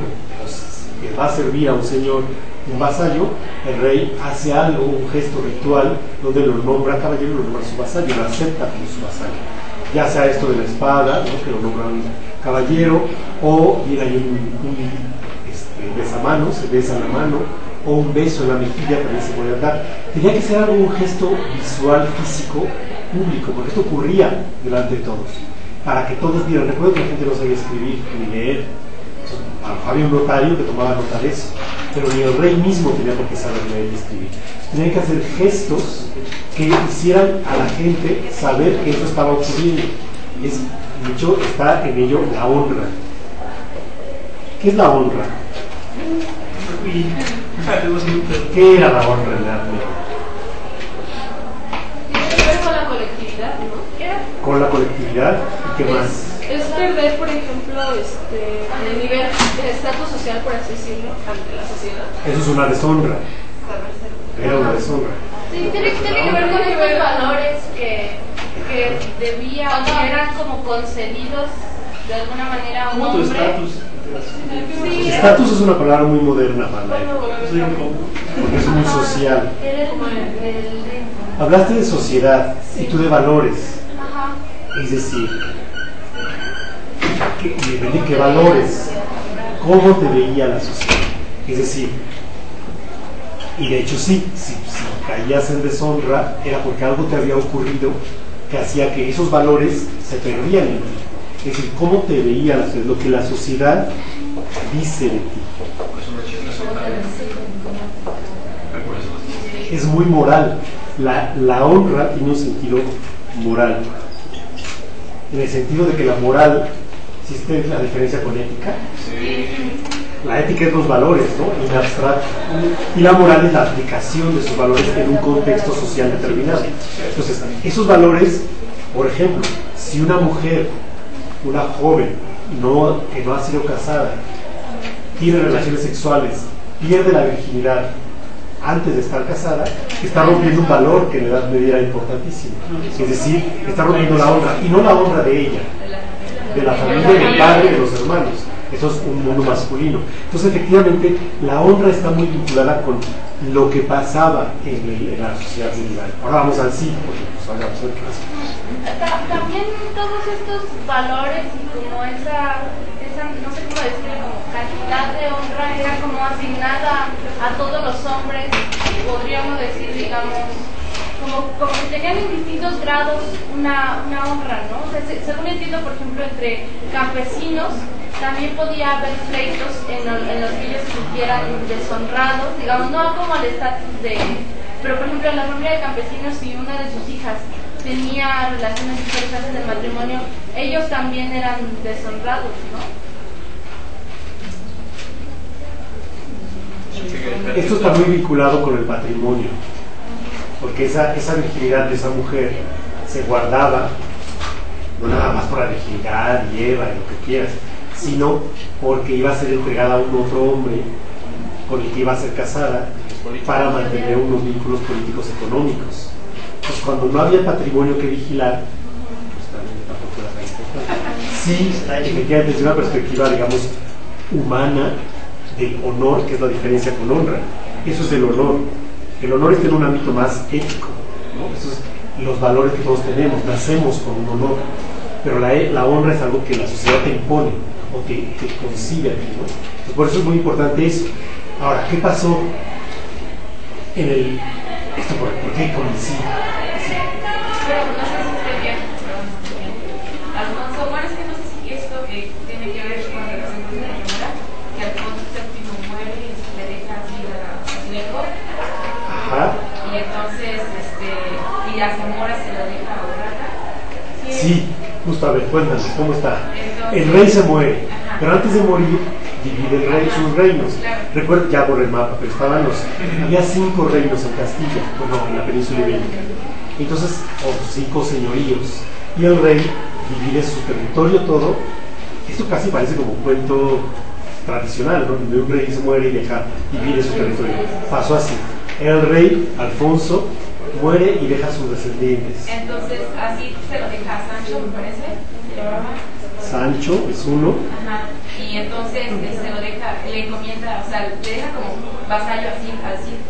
que va a servir a un señor, un vasallo, el rey hace algo, un gesto ritual, donde lo nombra caballero y lo nombra su vasallo, lo acepta como su vasallo. Ya sea esto de la espada, ¿no? Que lo nombran caballero, o bien hay un besamano, se besa la mano, o un beso en la mejilla también se puede dar. Tenía que ser algo, un gesto visual, físico, público, porque esto ocurría delante de todos, para que todos vieran. Recuerdo que la gente no sabía escribir ni leer, había un notario que tomaba nota de eso, pero ni el rey mismo tenía por qué saber leer y escribir. Tenían que hacer gestos que hicieran a la gente saber que eso estaba ocurriendo. De hecho, está en ello la honra. ¿Qué es la honra? ¿Qué era la honra en la Edad Media? Tiene que ver con la colectividad, ¿no? Con la colectividad, ¿y qué más? Es perder, por ejemplo, el nivel de estatus social, por así decirlo, ante la sociedad. Eso es una deshonra. Era una deshonra. Sí, tiene que ver con esos valores que debían, que eran como concedidos de alguna manera a un ¿Cómo tu hombre. estatus? Sí, Estatus es una palabra muy moderna para la época, porque es muy social. Hablaste de sociedad y tú de valores. Ajá. Es decir, depende de qué valores, cómo te veía la sociedad. Es decir, y de hecho sí, si caías en deshonra era porque algo te había ocurrido que hacía que esos valores se perdían en ti. Es decir, cómo te veía la sociedad, lo que la sociedad dice de ti. Es muy moral. La honra tiene un sentido moral, en el sentido de que la moral, ¿existe la diferencia con ética? Sí. La ética es los valores, ¿no? En abstracto. Y la moral es la aplicación de esos valores en un contexto social determinado. Entonces, esos valores, por ejemplo, si una mujer, una joven, que no ha sido casada, tiene relaciones sexuales, pierde la virginidad antes de estar casada, está rompiendo un valor que en la Edad Media era importantísimo. Es decir, está rompiendo la honra, y no la honra de ella, de la familia, del padre, de los hermanos. Eso es un mundo masculino. Entonces, efectivamente, la honra está muy vinculada con lo que pasaba en la sociedad medieval. Ahora vamos al sí, porque pues ahora vamos a ver qué pasa. También todos estos valores y como esa no sé cómo decirlo, como cantidad de honra era como asignada a todos los hombres, podríamos decir, digamos, como que tenían en distintos grados una honra, ¿no? O sea, según entiendo, por ejemplo, entre campesinos también podía haber pleitos en los que ellos se sintieran deshonrados, digamos, no como al estatus de... Pero, por ejemplo, en la familia de campesinos, si una de sus hijas tenía relaciones sexuales en el matrimonio, ellos también eran deshonrados, ¿no? Esto está muy vinculado con el patrimonio, porque esa virginidad de esa mujer se guardaba, no nada más por la virginidad y Eva y lo que quieras, sino porque iba a ser entregada a un otro hombre con el que iba a ser casada para mantener unos vínculos políticos económicos. Pues cuando no había patrimonio que vigilar, pues también tampoco era tan importante. Sí, efectivamente, desde una perspectiva, digamos, humana, del honor, que es la diferencia con honra. Eso es el honor. El honor está en un ámbito más ético, ¿no? Eso es los valores que todos tenemos, nacemos con un honor. Pero la honra es algo que la sociedad te impone o te concibe a ti, ¿no? Entonces, por eso es muy importante eso. Ahora, ¿qué pasó en el... esto por qué con el sí? Pero no sé si esté bien. Alfonso, bueno, es que no sé si esto tiene que ver con la relación con la primera, que Alfonso VII muere y le deja así a su hijo. Ajá. Y entonces, y a Zamora se lo deja a Urraca. Sí, justo, a ver, cuéntanos, ¿cómo está? Entonces, El rey se muere, ajá. pero antes de morir divide el rey sus reinos. Claro. Recuerda, ya por el mapa, pero había 5 reinos en Castilla, bueno, en la península ibérica. Entonces, o 5 señoríos, y el rey divide su territorio todo. Esto casi parece como un cuento tradicional, ¿no? Donde un rey se muere y divide su territorio. Pasó así. El rey Alfonso muere y deja sus descendientes. Entonces, así se lo deja a Sancho, me parece. Sancho es uno. Ajá. Y entonces se lo deja, le encomienda, o sea, le deja como vasallo así al Cid.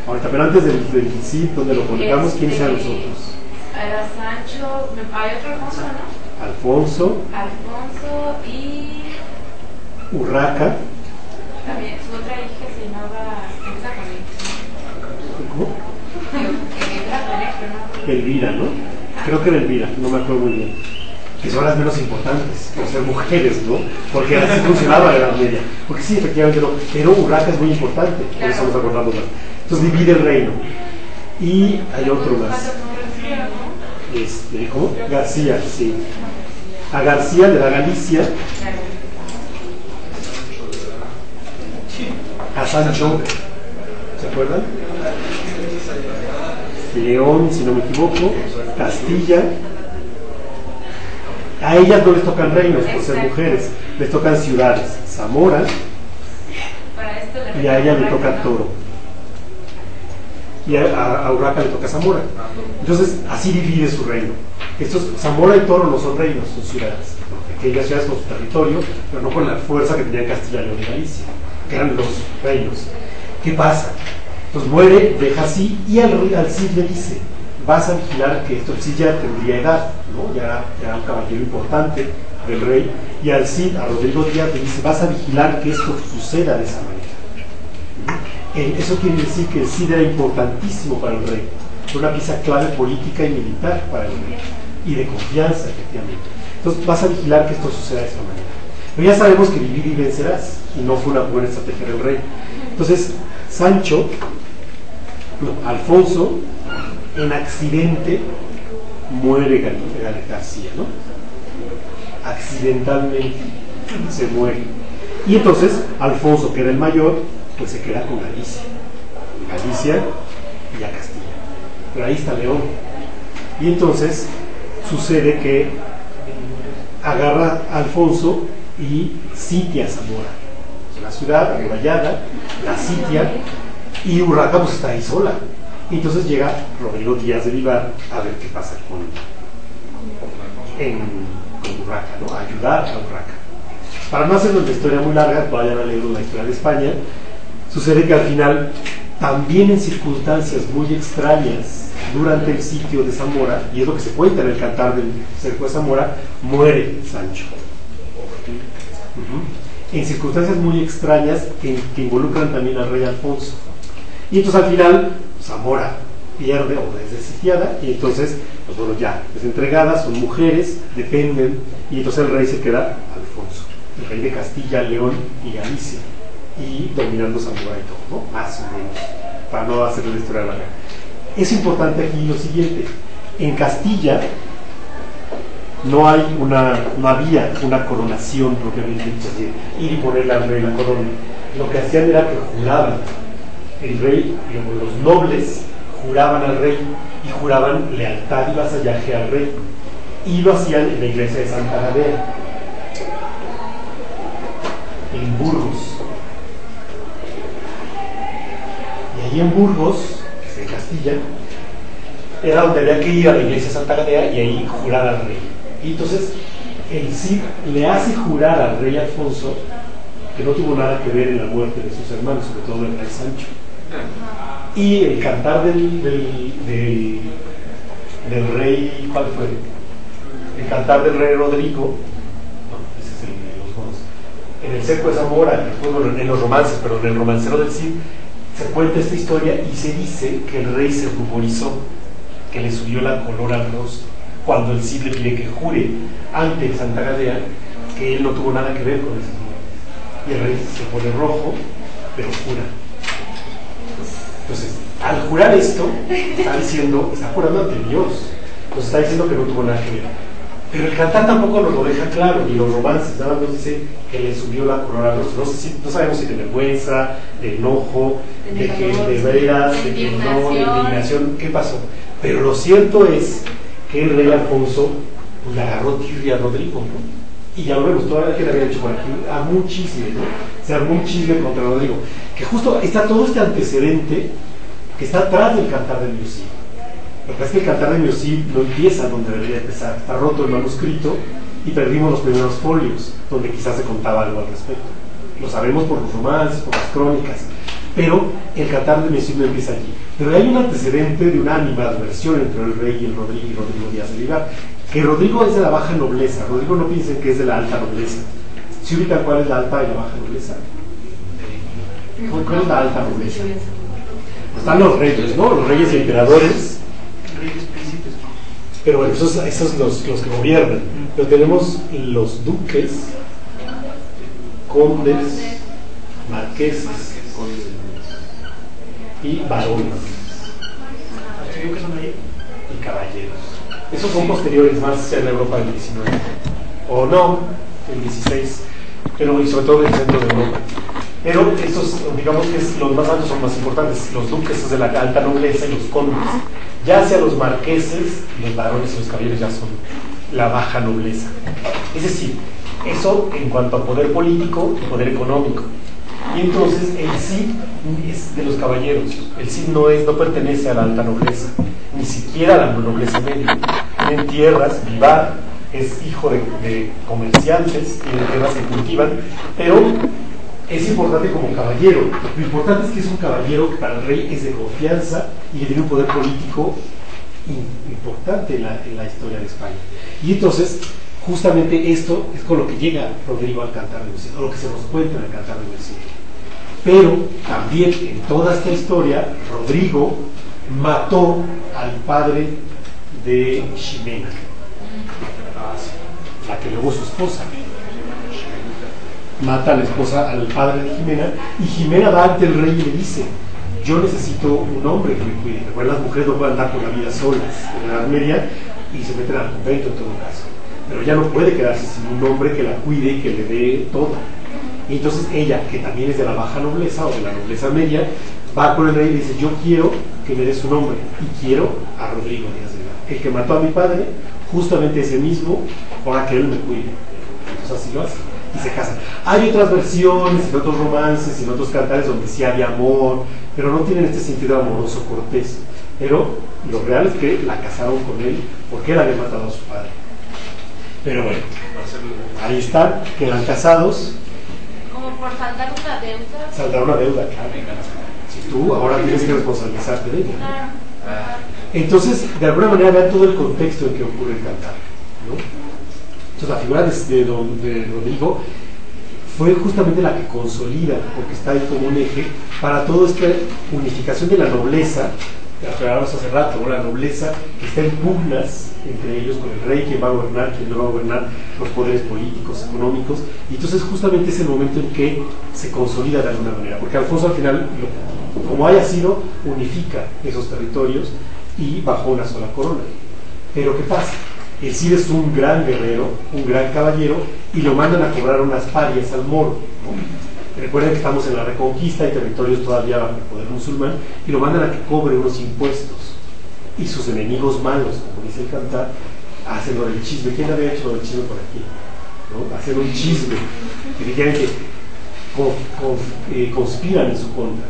Ahorita, pero antes del Cid, donde lo colocamos, ¿quiénes eran los otros? Era Sancho, hay otro Alfonso, ¿no? Alfonso y Urraca. También su otra hija se llamaba ¿Cómo? Elvira, ¿no? Creo que era Elvira, no me acuerdo muy bien. Que son las menos importantes, por ser mujeres, ¿no? Porque así funcionaba la Edad Media. Porque sí, efectivamente no. Pero Urraca es muy importante, por eso nos acordamos más. Entonces divide el reino. Y hay otro más. ¿Cómo? García, sí. A García le da Galicia. A Sancho, ¿se acuerdan? León, si no me equivoco. Castilla. A ellas no les tocan reinos por ser mujeres, les tocan ciudades. Zamora. Y a ella le toca Toro. Y a Urraca le toca Zamora. Entonces así divide su reino. Zamora y Toro no son reinos, son ciudades, pequeñas ciudades con su territorio, pero no con la fuerza que tenía Castilla, León y Galicia, que eran los reinos. ¿Qué pasa? Entonces muere, deja así, y al Cid le dice: vas a vigilar que esto. El Cid ya tendría edad, ¿no? Ya era un caballero importante del rey, y al Cid, a Rodrigo Díaz, le dice: vas a vigilar que esto suceda de esa manera. Eso quiere decir que el Cid era importantísimo para el rey, fue una pieza clave política y militar para el rey, y de confianza, efectivamente. Entonces vas a vigilar que esto suceda de esta manera. Pero ya sabemos que vivir y vencerás, y no fue una buena estrategia del rey. Entonces Alfonso, en accidente, muere García, ¿no? Accidentalmente se muere. Y entonces Alfonso, que era el mayor, pues se queda con Galicia y a Castilla. Pero ahí está León. Y entonces sucede que agarra a Alfonso y sitia Zamora, la ciudad amurallada, la sitia, y Urraca pues está ahí sola. Y entonces llega Rodrigo Díaz de Vivar a ver qué pasa con Urraca, ¿no? A ayudar a Urraca. Para no hacer una historia muy larga, vayan a leer la historia de España. Sucede que al final, también en circunstancias muy extrañas, durante el sitio de Zamora, y es lo que se cuenta en el Cantar del cerco de Zamora, muere Sancho. En circunstancias muy extrañas que involucran también al rey Alfonso. Y entonces al final Zamora pierde o es sitiada, y entonces, pues bueno, ya es entregada, son mujeres, dependen, y entonces el rey se queda Alfonso, el rey de Castilla, León y Galicia, y dominando Zamora y todo, ¿no? Más o menos, para no hacer la historia larga. Es importante aquí lo siguiente: en Castilla no había una coronación propiamente dicha, es decir, ir y ponerle al rey la corona. Lo que hacían era que juraban. El rey, digamos, los nobles juraban al rey y juraban lealtad y vasallaje al rey, y lo hacían en la iglesia de Santa Gadea, en Burgos. Y ahí en Burgos, que es en Castilla, era donde había que ir a la iglesia de Santa Gadea y ahí jurar al rey. Y entonces el Cid le hace jurar al rey Alfonso que no tuvo nada que ver en la muerte de sus hermanos, sobre todo del rey Sancho. Y el cantar del rey, ¿cuál fue? El cantar del rey Rodrigo, ese es el de los dos, en el cerco de Zamora, en los romances, pero en el romancero del Cid, se cuenta esta historia y se dice que el rey se ruborizó, que le subió la color al rostro, cuando el Cid le pide que jure ante Santa Gadea que él no tuvo nada que ver con esas muertes. Y el rey se pone rojo, pero jura. Entonces, al jurar esto, está jurando ante Dios, nos está diciendo que no tuvo nada que ver. Pero el cantar tampoco nos lo deja claro, ni los romances, nada más nos dice que le subió la corona. No sabemos si de vergüenza, de enojo, de veras, de indignación, qué pasó. Pero lo cierto es que el rey Alfonso le agarró tirria a Rodrigo, ¿no? Y ya lo vemos, todavía que le había dicho por aquí, armó un chisme, ¿no? Se armó un chisme contra Rodrigo, que justo está todo este antecedente que está atrás del Cantar de Mio Cid. Lo que pasa es que el Cantar de Mio Cid no empieza donde debería empezar, está roto el manuscrito y perdimos los primeros folios, donde quizás se contaba algo al respecto. Lo sabemos por los romances, por las crónicas, pero el Cantar de Mesía no empieza allí. Pero hay un antecedente de una animadversión entre el rey y el Rodrigo y Rodrigo Díaz de Vivar, que Rodrigo es de la baja nobleza. Rodrigo no piensen que es de la alta nobleza. ¿Sí ubican cuál es la alta y la baja nobleza? ¿Cuál es la alta nobleza? Están los reyes, ¿no? Los reyes y emperadores. Reyes, príncipes, ¿no? Pero bueno, esos los que gobiernan. Pero tenemos los duques, condes, marqueses y varones. ¿Qué son ahí? Y caballeros. Esos son posteriores, más en la Europa del 19. O no, el 16. Pero y sobre todo en el centro de Europa. Pero estos, digamos que los más altos son más importantes. Los duques es de la alta nobleza y los condes. Ya hacia los marqueses, los varones y los caballeros ya son la baja nobleza. Es decir, eso en cuanto a poder político y poder económico. Y entonces el Cid es de los caballeros. El Cid no pertenece a la alta nobleza, ni siquiera a la nobleza media. Tienen tierras, Vivar es hijo de comerciantes, tiene tierras que cultivan, pero es importante como caballero. Lo importante es que es un caballero que para el rey es de confianza y que tiene un poder político importante en la historia de España. Y entonces, justamente esto es con lo que llega Rodrigo al Cantar de Mesía, o lo que se nos cuenta en el Cantar de Mesía. Pero también en toda esta historia, Rodrigo mató al padre de Ximena, la que luego su esposa. Mata a la esposa, al padre de Ximena, y Ximena va ante el rey y le dice: yo necesito un hombre que me cuide. Recuerda, las mujeres no pueden andar por la vida solas en la Edad Media y se meten al convento en todo caso, pero ella no puede quedarse sin un hombre que la cuide y que le dé todo. Y entonces ella, que también es de la baja nobleza o de la nobleza media, va con el rey y le dice: yo quiero que me des un hombre, y quiero a Rodrigo Díaz de Vivar, el que mató a mi padre, justamente ese mismo, para que él me cuide. Entonces así lo hace y se casan. Hay otras versiones, en otros romances, en otros cantares donde sí había amor, pero no tienen este sentido amoroso cortés. Pero lo real es que la casaron con él porque él había matado a su padre. Pero bueno, ahí están, quedan casados. Como por saldar una deuda. Saldar una deuda, claro. Si tú ahora tienes que responsabilizarte de ella. Claro. Entonces, de alguna manera, vean todo el contexto en que ocurre el cantar, ¿no? Entonces, la figura de Rodrigo fue justamente la que consolida, porque está ahí como un eje para toda esta unificación de la nobleza, que hablábamos hace rato, ¿no? La nobleza que está en pugnas entre ellos con el rey, quién va a gobernar, quién no va a gobernar, los poderes políticos, económicos, y entonces justamente es el momento en que se consolida de alguna manera, porque Alfonso al final, como haya sido, unifica esos territorios y bajo una sola corona. Pero ¿qué pasa? El Cid es un gran guerrero, un gran caballero, y lo mandan a cobrar unas parias al moro, ¿no? Recuerden que estamos en la Reconquista, hay territorios todavía bajo el poder musulmán, y lo mandan a que cobre unos impuestos. Y sus enemigos malos, como dice el cantar, hacen lo del chisme. ¿Quién había hecho lo del chisme por aquí? ¿No? Hacen un chisme, efectivamente conspiran en su contra,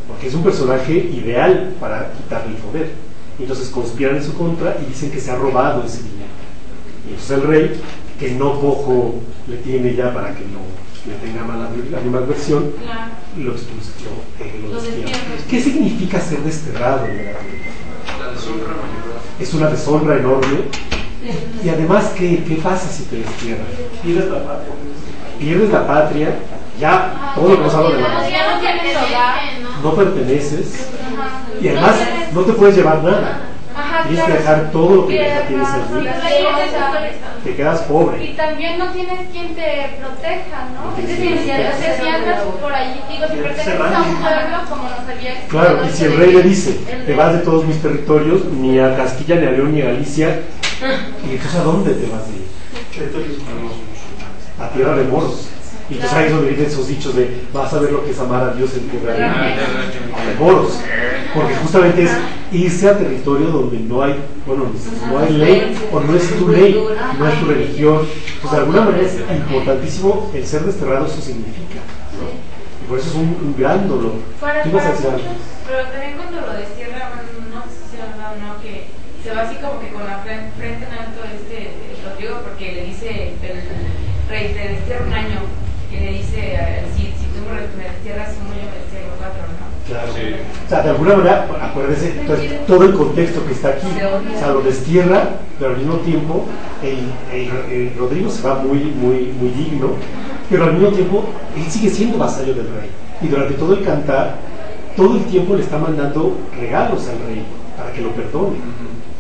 porque es un personaje ideal para quitarle el poder. Entonces conspiran en su contra y dicen que se ha robado ese dinero. Y entonces el rey, que no poco le tiene ya para que no le tenga mala animadversión, Claro. lo expulsa, lo destierra. destierra. ¿Qué significa ser desterrado? La deshonra mayor. Es una deshonra enorme. Y además, ¿qué pasa si te destierran? Pierdes la patria. Pierdes la patria, ya todo lo que nos habla de la patria. Ya no tienes hogar. No perteneces Ajá. y además no te puedes llevar nada. Ajá, Tienes que claro. dejar todo lo que ya Tierra, tienes sí, allí. Te quedas pobre. Y también no tienes quien te proteja, ¿no? No Es tienes decir, quien te si andas por allí, digo, si perteneces a un pueblo, como nos había explicado. Claro, y si el rey le dice, te vas de todos mis territorios, ni a Castilla, ni a León, ni a Galicia, ¿y entonces a dónde te vas de ir? Territorios A tierra de moros. Y entonces ahí es donde vienen esos dichos de vas a ver lo que es amar a Dios en tierra de moros. Porque justamente es irse a territorio donde no hay, bueno, no hay ley, o no es tu ley, no es tu religión. Pues de alguna manera es importantísimo el ser desterrado, eso significa, ¿no? Y por eso es un gran dolor. ¿Qué ibas a decir algo? Pero también cuando lo destierran, no sé si han dado, ¿no? Que se va así como que con la frente en alto Rodrigo, porque le dice el rey, te destierro un año, y le dice, si tú me destierras un año, me destierro 4, ¿no? Claro. Sí. O sea, de alguna manera, acuérdese, entonces, todo el contexto que está aquí, o sea, lo destierra, pero al mismo tiempo, Rodrigo se va muy digno, pero al mismo tiempo, él sigue siendo vasallo del rey. Y durante todo el cantar, todo el tiempo le está mandando regalos al rey para que lo perdone.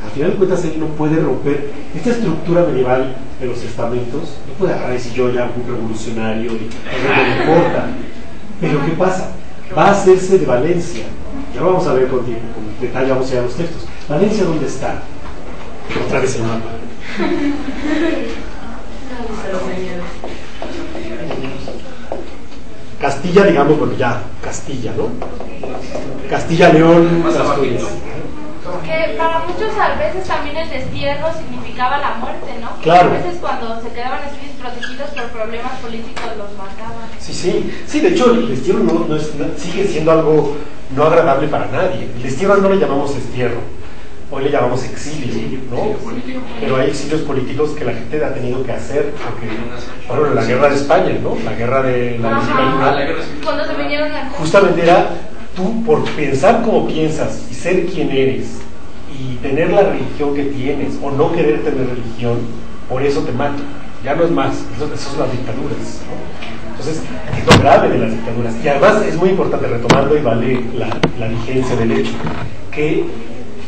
Al final de cuentas, él no puede romper esta estructura medieval de los estamentos, no puede agarrar y decir yo ya un revolucionario, y no me importa. Pero ¿qué pasa? Va a hacerse de Valencia. Ya lo vamos a ver con detalle, vamos a ir a los textos. ¿Valencia dónde está? Otra vez el mapa. Castilla, digamos, bueno, ya, Castilla, ¿no? Castilla, León, Asturias. Que para muchos a veces también el destierro significaba la muerte, ¿no? Claro. A veces cuando se quedaban así desprotegidos por problemas políticos los mataban. Sí, de hecho el destierro sigue siendo algo no agradable para nadie. El destierro no le llamamos destierro, hoy le llamamos exilio, ¿no? Pero hay exilios políticos que la gente ha tenido que hacer, porque, por ejemplo, la guerra de España, ¿no? La guerra de la cuando se vinieron a... justamente era tú por pensar como piensas y ser quien eres y tener la religión que tienes o no querer tener religión, por eso te mato. Ya no es más, eso son las dictaduras, ¿no? Entonces, es lo grave de las dictaduras. Y además es muy importante, retomando y vale la vigencia del hecho, que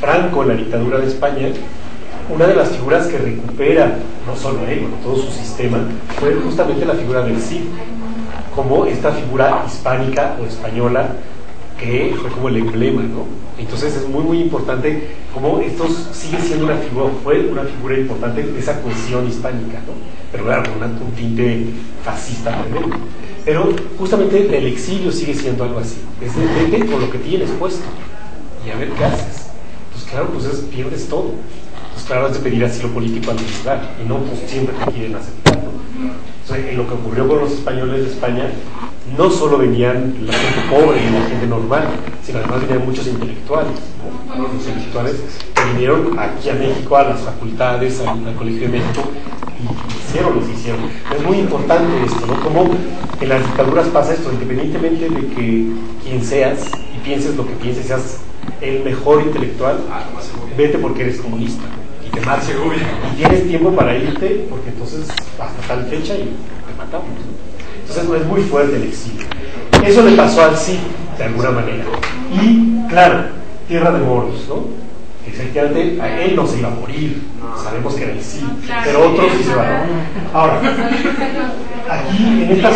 Franco, en la dictadura de España, una de las figuras que recupera, no solo él, sino todo su sistema, fue justamente la figura del Cid, como esta figura hispánica o española que fue como el emblema, ¿no? Entonces es muy importante cómo esto sigue siendo fue una figura importante de esa cohesión hispánica, ¿no? Pero claro, con un tinte fascista tremendo. Pero justamente el exilio sigue siendo algo así, es vete con lo que tienes puesto y a ver qué haces. Pues claro, pues pierdes todo. Pues claro, has de pedir asilo político al lugar y no pues siempre te quieren aceptar, ¿no? Entonces, en lo que ocurrió con los españoles de España, no solo venían la gente pobre y la gente normal, sino además venían muchos intelectuales, ¿no? Los intelectuales que vinieron aquí a México, a las facultades, al Colegio de México, y lo que hicieron. Es muy importante esto, ¿no? Como en las dictaduras pasa esto, independientemente de que quien seas y pienses lo que pienses, seas el mejor intelectual, vete porque eres comunista, ¿no? Y te matas. Y tienes tiempo para irte, porque entonces hasta tal fecha y te matamos, ¿no? Entonces es muy fuerte el exilio. Eso le pasó al Cid, de alguna manera. Y, claro, tierra de moros, ¿no? Efectivamente, a él no se iba a morir, sabemos que era el Cid, pero otros sí se van. Ahora, aquí, en esta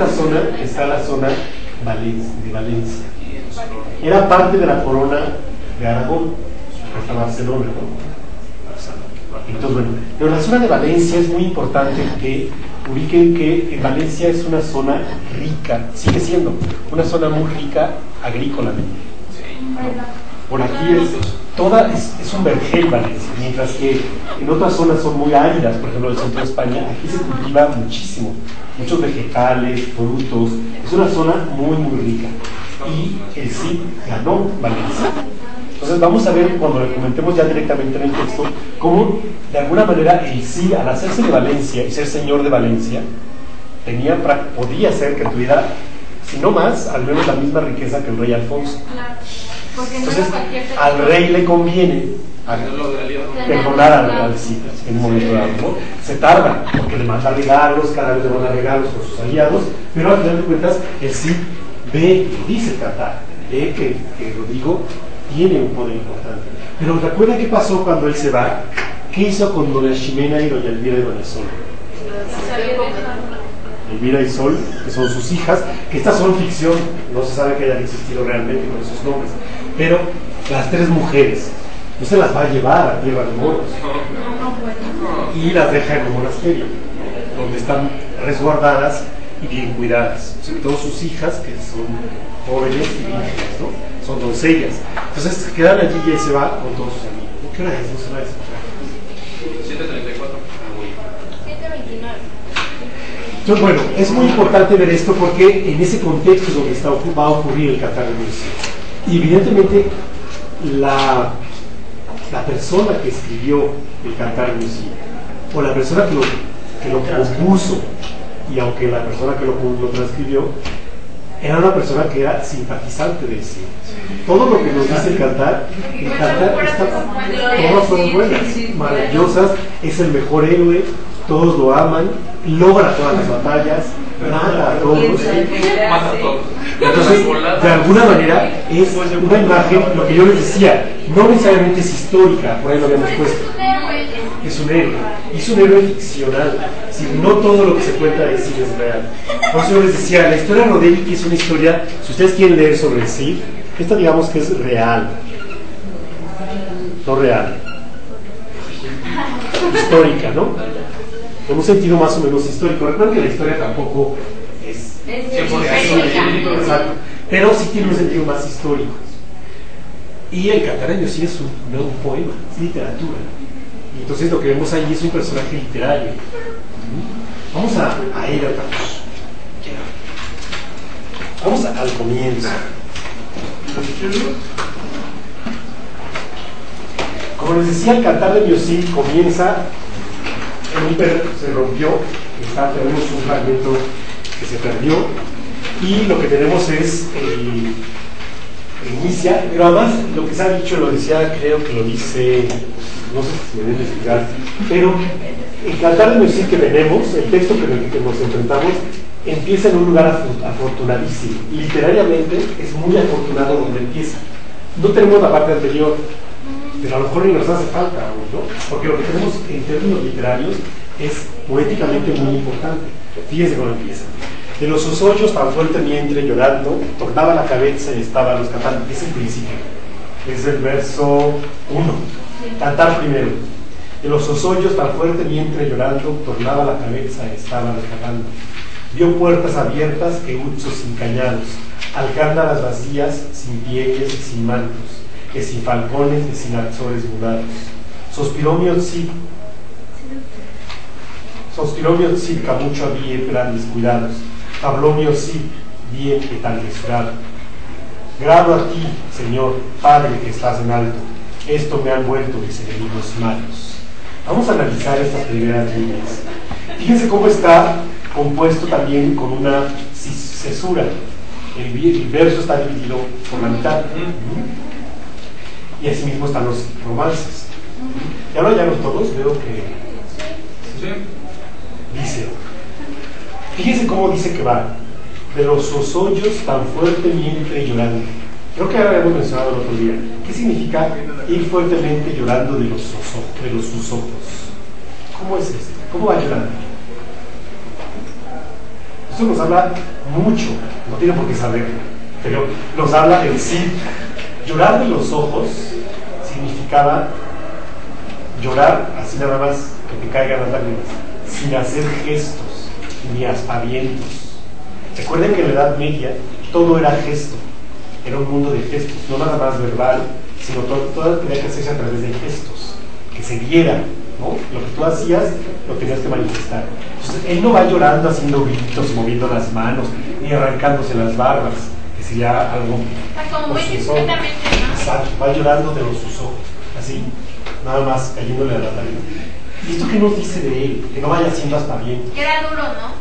zona, está la zona de Valencia. Era parte de la corona de Aragón, hasta Barcelona, ¿no? Entonces, bueno, pero la zona de Valencia es muy importante que ubiquen que en Valencia es una zona rica, sigue siendo una zona muy rica agrícolamente. Por aquí es un vergel Valencia, mientras que en otras zonas son muy áridas, por ejemplo el centro de España, aquí se cultiva muchísimo, muchos vegetales, frutos, es una zona muy rica. Y el Cid ganó Valencia. Entonces vamos a ver cuando le comentemos ya directamente en el texto cómo de alguna manera el Cid, al hacerse de Valencia y ser señor de Valencia, podía ser que tuviera, si no más, al menos la misma riqueza que el rey Alfonso. Entonces al rey le conviene perdonar al Cid en un momento dado, ¿no? Se tarda porque le manda regalos, cada vez le manda regalos con sus aliados, pero al final de cuentas el Cid ve, dice tratar, ve que Rodrigo tiene un poder importante. Pero recuerda qué pasó cuando él se va. ¿Qué hizo con doña Ximena y doña Elvira y doña Sol? Elvira y Sol, que son sus hijas, que estas son ficción, no se sabe que hayan existido realmente con esos nombres, pero las tres mujeres no se las va a llevar a tierra de moros y las deja en un monasterio donde están resguardadas y bien cuidadas, sobre todo sus hijas, que son jóvenes y vírgenes, ¿no? Son doncellas. Entonces se quedan allí y él se va con todos sus amigos. ¿Qué hora es? No se va a escuchar. 7:34. 7:29. Entonces, bueno, es muy importante ver esto porque en ese contexto es donde va a ocurrir el Catar de Murcia. Y evidentemente la persona que escribió el Cantar de Miocid, o la persona que lo compuso, y aunque la persona que lo transcribió era una persona que era simpatizante de sí. Todo lo que nos dice el Cantar todas fueron buenas, maravillosas, es el mejor héroe, todos lo aman, logra todas las batallas, mata a todos. Entonces, de alguna manera, es una imagen, lo que yo les decía, no necesariamente es histórica, por ahí lo habíamos puesto. Es un héroe, y es un héroe ficcional. Si no todo lo que se cuenta de Cid es real. Por eso yo les decía, la historia Rodeliki es una historia, si ustedes quieren leer sobre el Cid, esta digamos que es real, no real, histórica, ¿no? En un sentido más o menos histórico. Recuerden que la historia tampoco es 100%, exacto, pero sí tiene un sentido más histórico. Y el Cantar de Miocid es un poema, es literatura. Y entonces lo que vemos ahí es un personaje literario. Vamos a ir vamos al comienzo. Como les decía, el Cantar de Miocid comienza en un perro, se rompió, tenemos un fragmento que se perdió, y lo que tenemos es inicia, pero además lo que se ha dicho, lo decía, creo que lo dice, no sé si me deben explicar, pero el Cantar de Miocid que tenemos, el texto que nos enfrentamos, empieza en un lugar afortunadísimo. Literariamente es muy afortunado donde empieza. No tenemos la parte anterior, pero a lo mejor ni nos hace falta aún, ¿no? Porque lo que tenemos en términos literarios es poéticamente muy importante. Fíjense cómo empieza. De los osoyos tan fuerte vientre llorando, tornaba la cabeza y estaba los cantando. Es el principio. Es el verso 1. Cantar primero. De los osoyos tan fuerte vientre llorando, tornaba la cabeza y estaba los cantando. Vio puertas abiertas que huchos encañados, alcándaras vacías, sin pliegues y sin mantos, que sin falcones y sin azores mudados. Sospiró Miocid, camucho había grandes cuidados. Habló Miocid, bien que tan mesurado. Grado a ti, Señor, Padre que estás en alto, esto me han vuelto mis enemigos malos. Vamos a analizar estas primeras líneas. Fíjense cómo está compuesto también con una cesura. El verso está dividido por la mitad. Y así mismo están los romances. Y ahora ya no todos, veo que dice, fíjense cómo dice que va, de los osoyos tan fuertemente llorando. Creo que ahora habíamos mencionado el otro día. ¿Qué significa ir fuertemente llorando de los sus ojos? ¿Cómo es esto? ¿Cómo va llorando? Esto nos habla mucho, no tiene por qué saberlo, pero nos habla en sí. Llorar de los ojos significaba llorar así nada más, que te caigan las lágrimas, sin hacer gestos ni aspavientos. Recuerden que en la Edad Media todo era gesto, era un mundo de gestos, no nada más verbal, sino todo tenía que hacerse a través de gestos, que se viera, ¿no? Lo que tú hacías lo tenías que manifestar. Entonces él no va llorando haciendo gritos, moviendo las manos, ni arrancándose las barbas, que sería algo como muy discretamente, ¿no? Exacto, va llorando de sus ojos, así, nada más cayéndole a la lágrima. ¿Y esto qué nos dice de él? Que no vaya haciendo hasta bien. Que era duro, ¿no?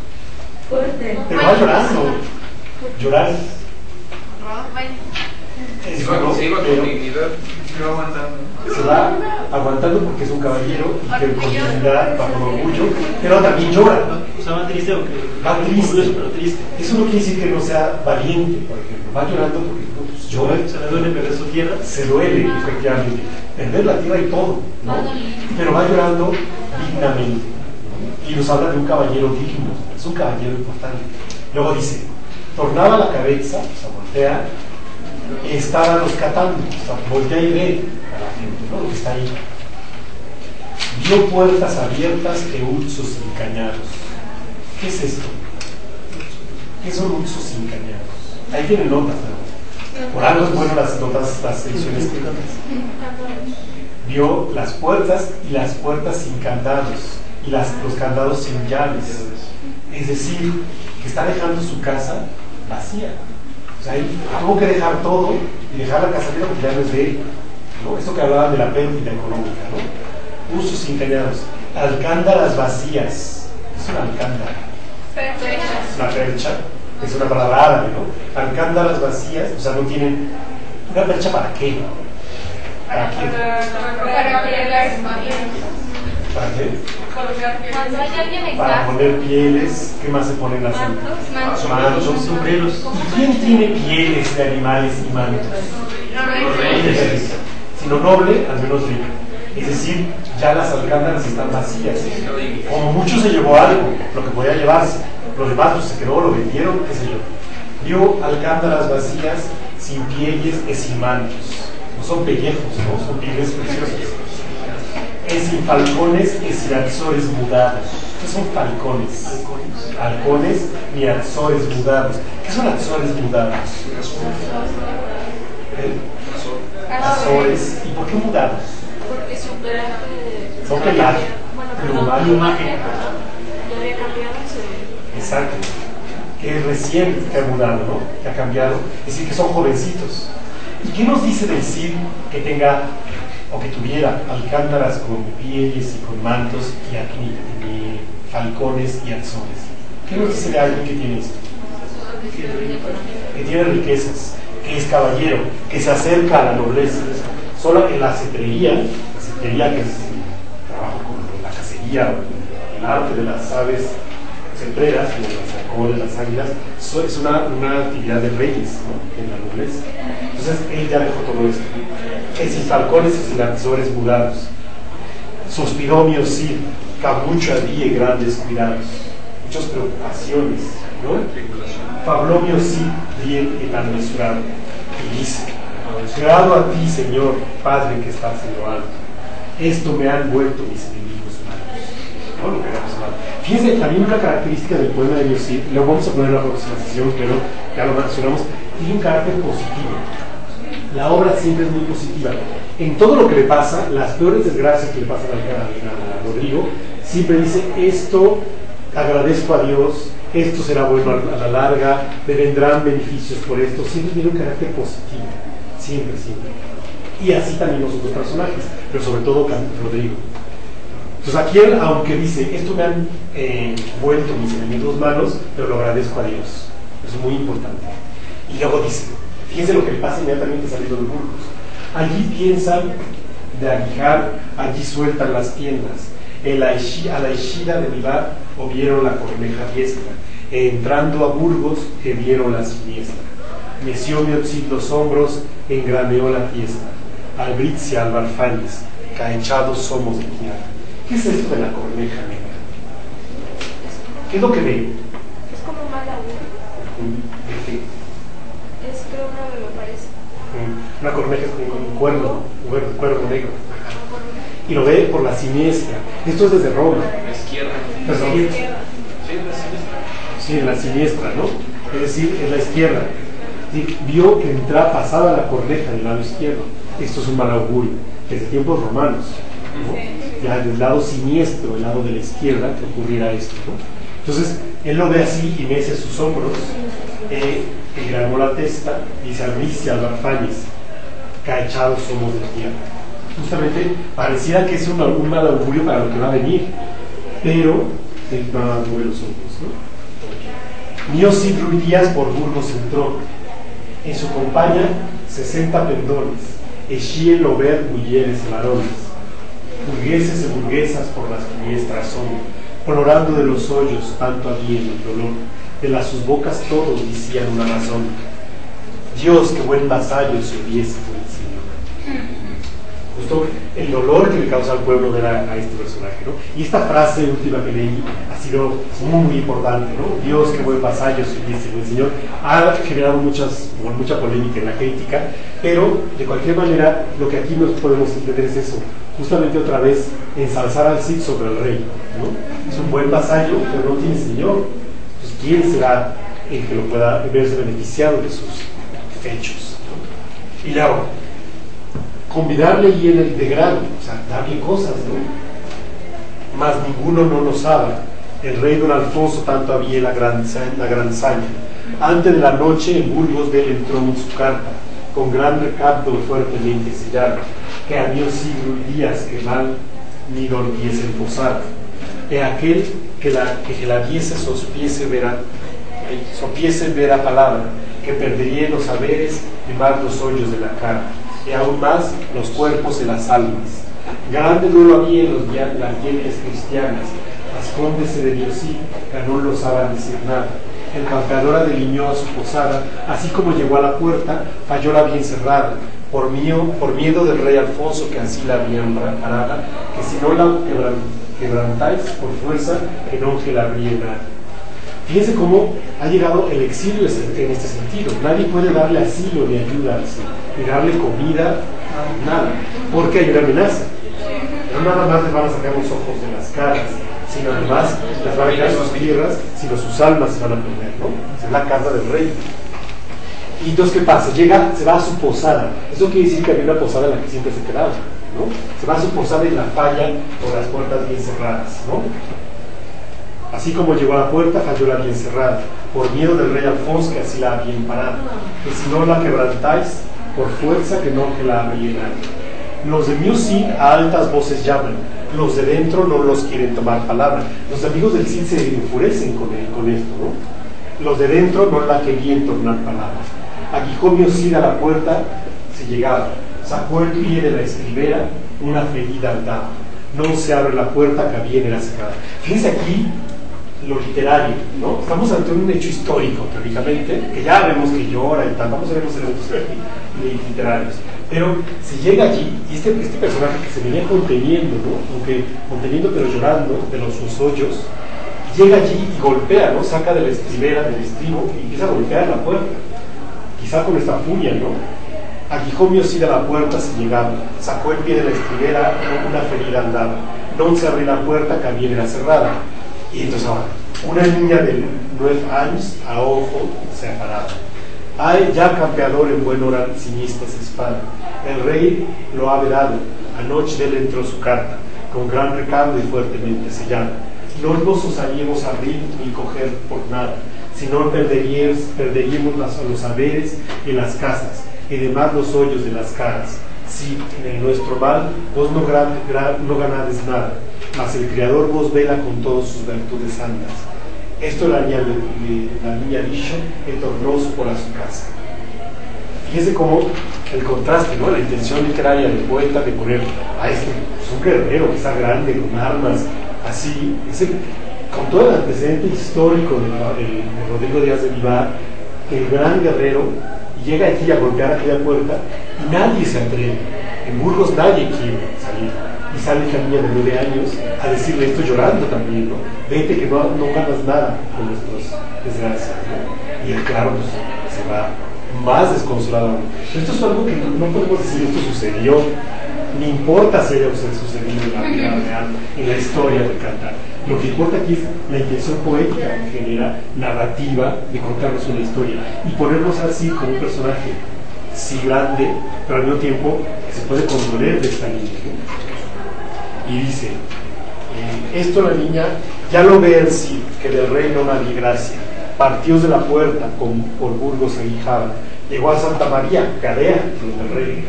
Fuerte. Pero va llorando. Llorar. Se iba con dignidad, se va aguantando. Se va aguantando porque es un caballero y que con dignidad, bajo orgullo, pero también llora. O sea, va triste, aunque va triste, pero triste. Eso no quiere decir que no sea valiente, por ejemplo. Va llorando porque pues, llora. Se le duele perder su tierra. Se duele, efectivamente. Perder la tierra y todo, ¿no? Pero va llorando dignamente. Y nos habla de un caballero digno. Es un caballero importante. Luego dice, tornaba la cabeza, o sea, voltea, y estaban los catando, o sea, voltea y ve a la gente, ¿no? Lo que está ahí. Vio puertas abiertas e urzos encañados. ¿Qué es esto? ¿Qué son urzos encañados? Ahí tienen notas, ¿no? Por algo es bueno las notas, las ediciones que vio las puertas y las puertas sin candados y los candados sin llaves. Es decir, que está dejando su casa vacía. O sea, él tuvo que dejar todo y dejar la casa llena porque ya no es de él. ¿no? Esto que hablaban de la pérdida económica, ¿no? Usos ingeniados, alcándaras vacías. ¿Qué es una alcándara? Una percha, es una palabra árabe, ¿no? Alcándaras vacías, o sea, no tienen. ¿Una percha para qué? ¿Para qué? ¿Para qué? Para poner pieles. ¿Qué más se ponen las mantos? Sombreros. ¿Y quién tiene pieles de animales y mantos? Los reyes. Si no noble, al menos rico. Es decir, ya las alcándaras están vacías. Como mucho se llevó algo, lo que podía llevarse. Los demás pues, se quedó, lo vendieron, qué sé yo. Vio alcándaras vacías, sin pieles y sin mantos. No son pellejos, ¿no? Son pieles preciosas. Es sin falcones y sin azores mudados. ¿Qué son falcones? Halcones y azores mudados. ¿Qué son azores mudados? Azores. ¿Y por qué mudados? Porque su pelaje. Son pelaje. Plumaje. Ya había cambiado. Exacto. Que es recién que ha mudado, ¿no? Que ha cambiado. Es decir, que son jovencitos. ¿Y qué nos dice del Cid que tenga o que tuviera alcándaras con pieles y con mantos y falcones y azores? ¿Qué nos dice de alguien que tiene esto? Que tiene riquezas, que es caballero, que se acerca a la nobleza. Solo en la cetrería que es trabajo con la cacería o el arte de las aves cetreras, como las halcones, las águilas, es una actividad de reyes, ¿no? En la nobleza. Entonces él ya dejó todo esto. Que sin falcones y sin azores mudados. Suspiró mi Cid, cabucho había grandes cuidados, muchas preocupaciones, ¿no? Fabló mi Cid bien y tan mesurado, y dice: grado a ti, Señor, Padre que estás en lo alto, esto me han vuelto mis enemigos malos. ¿No? Lo que era mal. Fíjense, también una característica del poema de mi Cid, lo vamos a poner en la próxima sesión, pero ya lo mencionamos, tiene un carácter positivo. La obra siempre es muy positiva. En todo lo que le pasa, las peores desgracias que le pasan a Rodrigo, siempre dice: esto agradezco a Dios, esto será bueno a la larga, me vendrán beneficios por esto. Siempre tiene un carácter positivo, siempre. Y así también los otros personajes, pero sobre todo Rodrigo. Entonces aquí él, aunque dice: esto me han vuelto mis enemigos malos, pero lo agradezco a Dios. Eso es muy importante. Y luego dice: fíjense lo que le pasa inmediatamente saliendo de Burgos. Allí piensan de aguijar, allí sueltan las tiendas. A la eixida de Vivar vieron la corneja diestra. Entrando a Burgos, vieron la siniestra. Meció mi Cid los hombros, engraneó la fiesta. Albricia, albarfanes, caechados somos de tierra. ¿Qué es esto de la corneja negra? ¿Qué es lo que ve? Es como un mal augurio. ¿De qué? Es creo una me parece. Una corneja es como un cuerno negro. Y lo ve por la siniestra. Esto es desde Roma. La izquierda. Perdón. Sí, la siniestra. Sí, en la siniestra, ¿no? Es decir, en la izquierda. Sí, vio que pasaba la corneja del lado izquierdo. Esto es un mal augurio. Desde tiempos romanos, ¿no? Ya del lado siniestro, el lado de la izquierda, que ocurriera esto, ¿no? Entonces, él lo ve así y mece sus hombros, engranó la testa, dice: albricia, albarfanes, caechados somos de tierra. Justamente pareciera que es un mal augurio para lo que va a venir, pero él va a mover los hombros, ¿no? Mío Cid Ruiz Díaz por Burgos entró, en su compañía 60 pendones, echíen lo ver mujeres varones, burgueses y burguesas por las fiestras son, colorando de los hoyos tanto había en el dolor, de las sus bocas todos decían una razón: Dios, qué buen vasallo se hubiese con el Señor. Justo el dolor que le causa al pueblo ver a este personaje, ¿no? Y esta frase última que leí ha sido muy importante, ¿no? Dios, qué buen vasallo se hubiese con el Señor. Ha generado mucha polémica en la crítica, pero de cualquier manera lo que aquí nos podemos entender es eso: justamente otra vez ensalzar al Cid sobre el rey, ¿no? Es un buen vasallo, pero no tiene Señor. Entonces, ¿quién será el que lo pueda verse beneficiado de sus hechos, ¿no? Y luego, convidarle y en el degrado, o sea, darle cosas, ¿no? Mas ninguno no lo sabe. El rey don Alfonso tanto había la gran saña. Antes de la noche en Burgos de él entró en su carta, con gran recaudo fuertemente sellado. que a Dios siglo y días que mal ni dormiese en posada. He aquel que la viese sospiese verá palabra, que perdería los saberes y más los hoyos de la cara, y aún más los cuerpos de las almas. Grande duelo había en las gentes cristianas, ascóndese de Diosí, que no lo saben decir nada. El campeador adeliñó a su posada, así como llegó a la puerta, fallóla bien cerrada, por miedo del rey Alfonso, que así la habían parada, que si no la quebrantáis por fuerza, que no que la abría nada. Fíjense cómo ha llegado el exilio en este sentido. Nadie puede darle asilo ni ayuda, ni darle comida, nada, porque hay una amenaza. No nada más les van a sacar los ojos de las caras, sino además les van a quitar sus tierras, sino sus almas se van a perder, ¿no? Esa es la carta del rey. Y entonces, ¿qué pasa? Se va a su posada. Eso quiere decir que había una posada en la que siempre se quedaba, ¿no? Se va a su posada y la falla con las puertas bien cerradas, ¿no? Así como llegó a la puerta, falló la bien cerrada, por miedo del rey Alfonso, que así la había parada. Que si no la quebrantáis, por fuerza que no que la abría nadie. Los de Cid a altas voces llaman, los de dentro no los quieren tomar palabra. Los amigos del Cid se enfurecen con esto, ¿no? Los de dentro no la querían tornar palabra. Aguijó Cid a la puerta, se llegaba, sacó el pie de la escribera, una ferida al dado. No se abre la puerta, que bien era cerrada. Fíjense aquí lo literario, ¿no? Estamos ante un hecho histórico, teóricamente, que ya vemos que llora y tal, vamos a ver los elementos literarios. Pero se llega allí, y este personaje que se venía conteniendo, ¿no? Aunque conteniendo pero llorando de sus hoyos, llega allí y golpea, ¿no? Saca de la estribera, del estribo, y empieza a golpear la puerta, quizá con esta furia, ¿no? Aguijó Cid a la puerta, se llegaba, sacó el pie de la estribera, una ferida andaba, no se abrió la puerta, que bien era cerrada. Y entonces ahora, una niña de 9 años, a ojo, se ha parado. Ay, ya campeador en buen hora ciñistas espada. El rey lo ha vedado, anoche de él entró su carta, con gran recado y fuertemente sellada. No nos osaríamos abrir ni coger por nada, sino perderíamos los saberes y las casas, y demás los hoyos de las caras. Si en el nuestro mal vos no ganades nada, mas el Creador vos vela con todas sus virtudes santas. Esto la niña dicho, que tornó por a su casa. Fíjese cómo el contraste, ¿no? La intención literaria del poeta de poner a es un guerrero que está grande, con armas, así, con todo el antecedente histórico de Rodrigo Díaz de Vivar, el gran guerrero, llega aquí a golpear aquella puerta y nadie se atreve. En Burgos nadie quiere salir. Y sale esta niña de 9 años a decirle esto llorando también, ¿no? Vete que no ganas nada con nuestras desgracias, ¿no? Y él, claro, pues, se va más desconsolado. Esto es algo que no podemos decir esto sucedió, ni importa si haya sucedido en la vida real, en la historia del cantar. Lo que importa aquí es la intención poética que genera, narrativa, de contarnos una historia y ponernos así como un personaje sí grande, pero al mismo tiempo que se puede condoler de esta niña, ¿no? Y dice, esto la niña ya lo ve el Cid, que del rey no nadie gracia, partió de la puerta por Burgos aguijaba, llegó a Santa María, Gadea, donde el rey.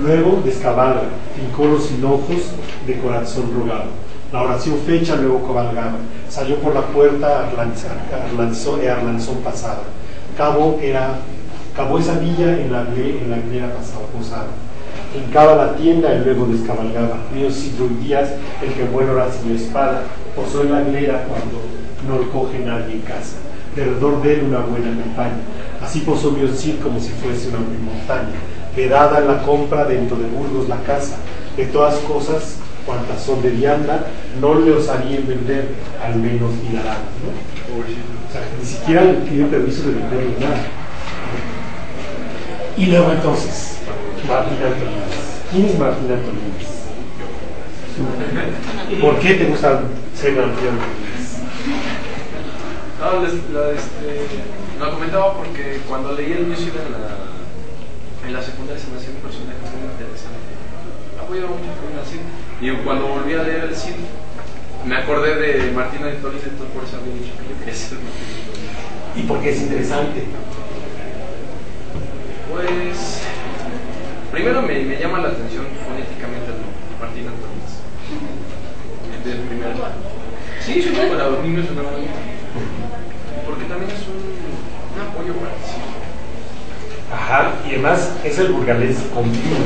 Luego descabalga, fincó los hinojos de corazón rogado. La oración fecha, luego cabalgaba, salió por la puerta Arlanzón pasada. Cabo esa villa en la glera pasada posada. Hincaba la tienda y luego descabalgaba. Cid Díaz, el que en buena hora sin espada, posó en la glera cuando no lo coge nadie en casa. Alrededor de él una buena campaña. Así posó Cid como si fuese una montaña. Vedada en la compra dentro de Burgos la casa. De todas cosas, cuantas son de vianda, no le osarían vender, al menos hilarán, ¿no? O sea, ni siquiera le piden permiso de vender nada. Y luego entonces, Martín Antolínez. ¿Quién es Martín Antolínez? ¿Por qué te gusta ser Martín Antolínez? No, lo comentaba porque cuando leí el Cid en la secundaria se me hacía un personaje muy interesante. Apoyaba mucho a Cid. Y cuando volví a leer el Cid, me acordé de Martín Antolínez, entonces por eso había dicho que yo quería ser Martín Antolínez. ¿Y por qué es interesante? Pues Primero me llama la atención fonéticamente el Martín Antonio. Del primer. Sí, para los niños es una buena. Porque también es un apoyo para sí. Ajá, y además es el burgalés continuo.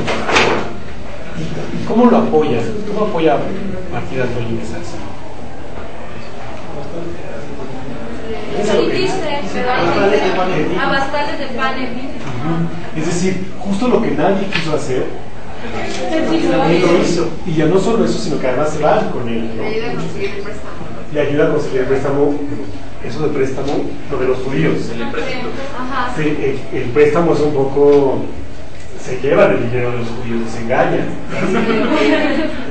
¿Y cómo lo apoyas? ¿Cómo apoya Martín Antonio así? A bastales de pan en vino. Es decir, justo lo que nadie quiso hacer, él lo hizo. Y ya no solo eso, sino que además se van con él, ¿no? Le ayuda a conseguir el préstamo. Le ayuda a conseguir el préstamo. Eso de préstamo, lo de los judíos. El préstamo es un poco. Se llevan el dinero de los judíos, se engañan.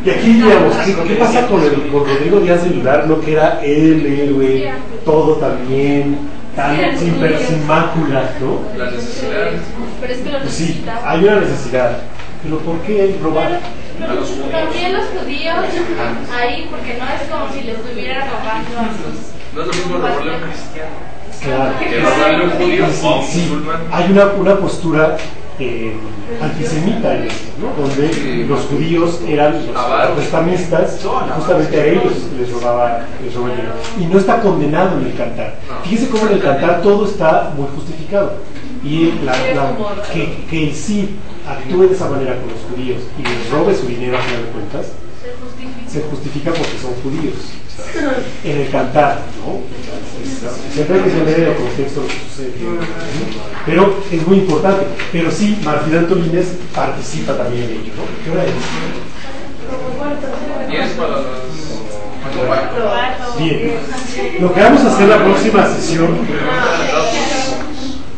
Y aquí digamos, ¿qué pasa con Rodrigo Díaz de Vivar? No que era el héroe, todo también, tan sin mácula, ¿no? La necesidad. Pero es que lo necesitaba. Sí, hay una necesidad. Pero ¿por qué robar? A los judíos. También los judíos ahí, porque no es como si les estuviera robando a sus. No es lo mismo robarle a un cristiano. Claro. Que robarle a un judío o un musulmán. Hay una postura antisemita en esto, ¿no? Donde los judíos eran los prestamistas, justamente a ellos les robaba el dinero. Y no está condenado en el cantar. Fíjese cómo en el cantar todo está muy justificado. Y que sí actúe de esa manera con los judíos y les robe su dinero a final de cuentas, se justifica porque son judíos. En el cantar, ¿no? Siempre hay que tener el contexto de lo que sucede. Pero es muy importante. Pero sí, Martín Antolínez participa también en ello, ¿no? ¿Qué hora es? 10 para las. Bien. Lo que vamos a hacer la próxima sesión.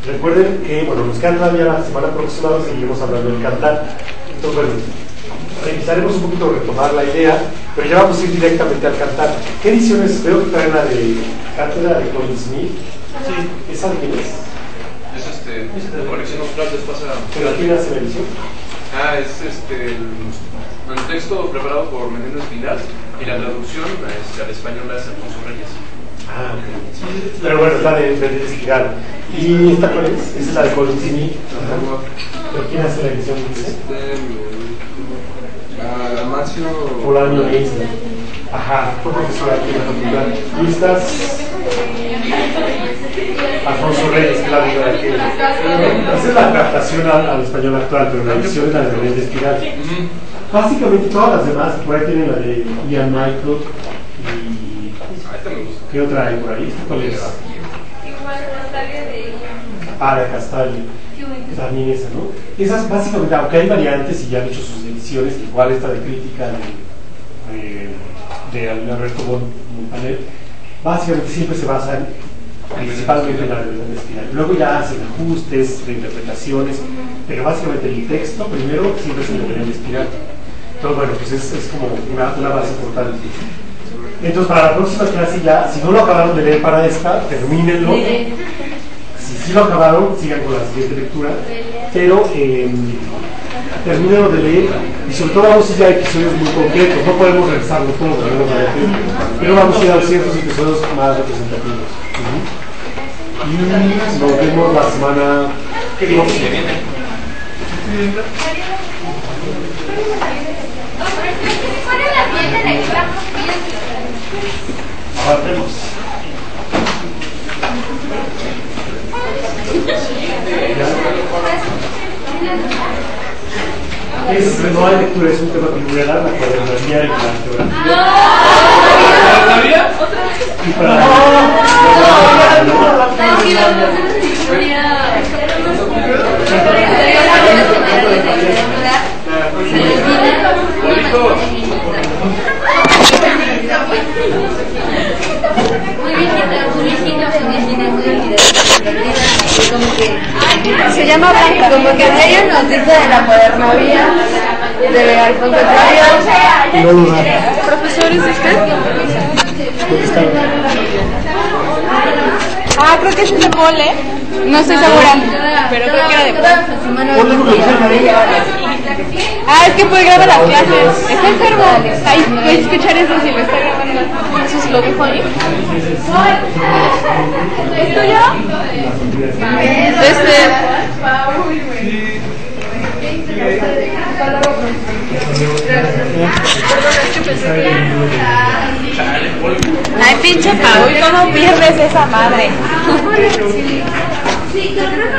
Recuerden que, bueno, nos queda todavía la semana próxima, seguiremos hablando del cantar. Entonces, bueno, revisaremos un poquito, retomar la idea, pero ya vamos a ir directamente al cantar. ¿Qué ediciones? Veo que traen la de Cátedra de Colin Smith. Sí. ¿Esa de quién es? Es de Conexión Austral, después a. ¿Pero quién hace la edición? Es el texto preparado por Menéndez Vidal y la traducción al español la hace Alfonso Reyes. Ah, ok. Pero bueno, es la de Menéndez Vidal. ¿Y esta cuál es? Esa es la de Colin Smith. ¿Pero quién hace la edición? Marcio Polanio Eisner. Ajá, fue profesor aquí en la facultad. Y estas Alfonso Reyes, que la digo de aquí. Esa es la adaptación al español actual, pero la edición es la de Menéndez Vidal. Básicamente todas las demás, por ahí tienen la de Ian Michael y ¿qué otra hay por ahí? ¿Cuál es? Igual Castalia de ella. De Castalia. También esa, ¿no? Esas básicamente, aunque hay variantes y ya han hecho sus ediciones, igual esta de crítica de Alberto Montaner, básicamente siempre se basan principalmente en la de Espiral. Luego ya hacen ajustes, reinterpretaciones, pero básicamente el texto primero siempre se le debe de Espiral. Entonces, bueno, pues es como una base importante. Entonces, para la próxima clase ya, si no lo acabaron de leer para esta, termínenlo. Si lo acabaron, sigan con la siguiente lectura, pero termínenlo de leer y sobre todo vamos a ir a episodios muy concretos, no podemos revisarlo todo, pero vamos a ir a ciertos episodios más representativos. Y nos vemos la semana que viene. Avanzemos. No hay lectura, es un tema primordial, la cuadernilla y la geografía. ¿Todavía? Y para se llama Blanca, como que en ellos nos dice de la cuadernovía de Alfonso Reyes. ¿Profesor es usted? Creo que es de Mole. No estoy segura, pero creo que era de Mole. Es que puede grabar las clases. Está enfermo. Ahí puedes escuchar eso si lo está grabando. Eso lo dejo ahí. ¿Es tuyo? Este. Ay, pinche Pau, ¿y cómo pierdes esa madre? Sí, creo que no me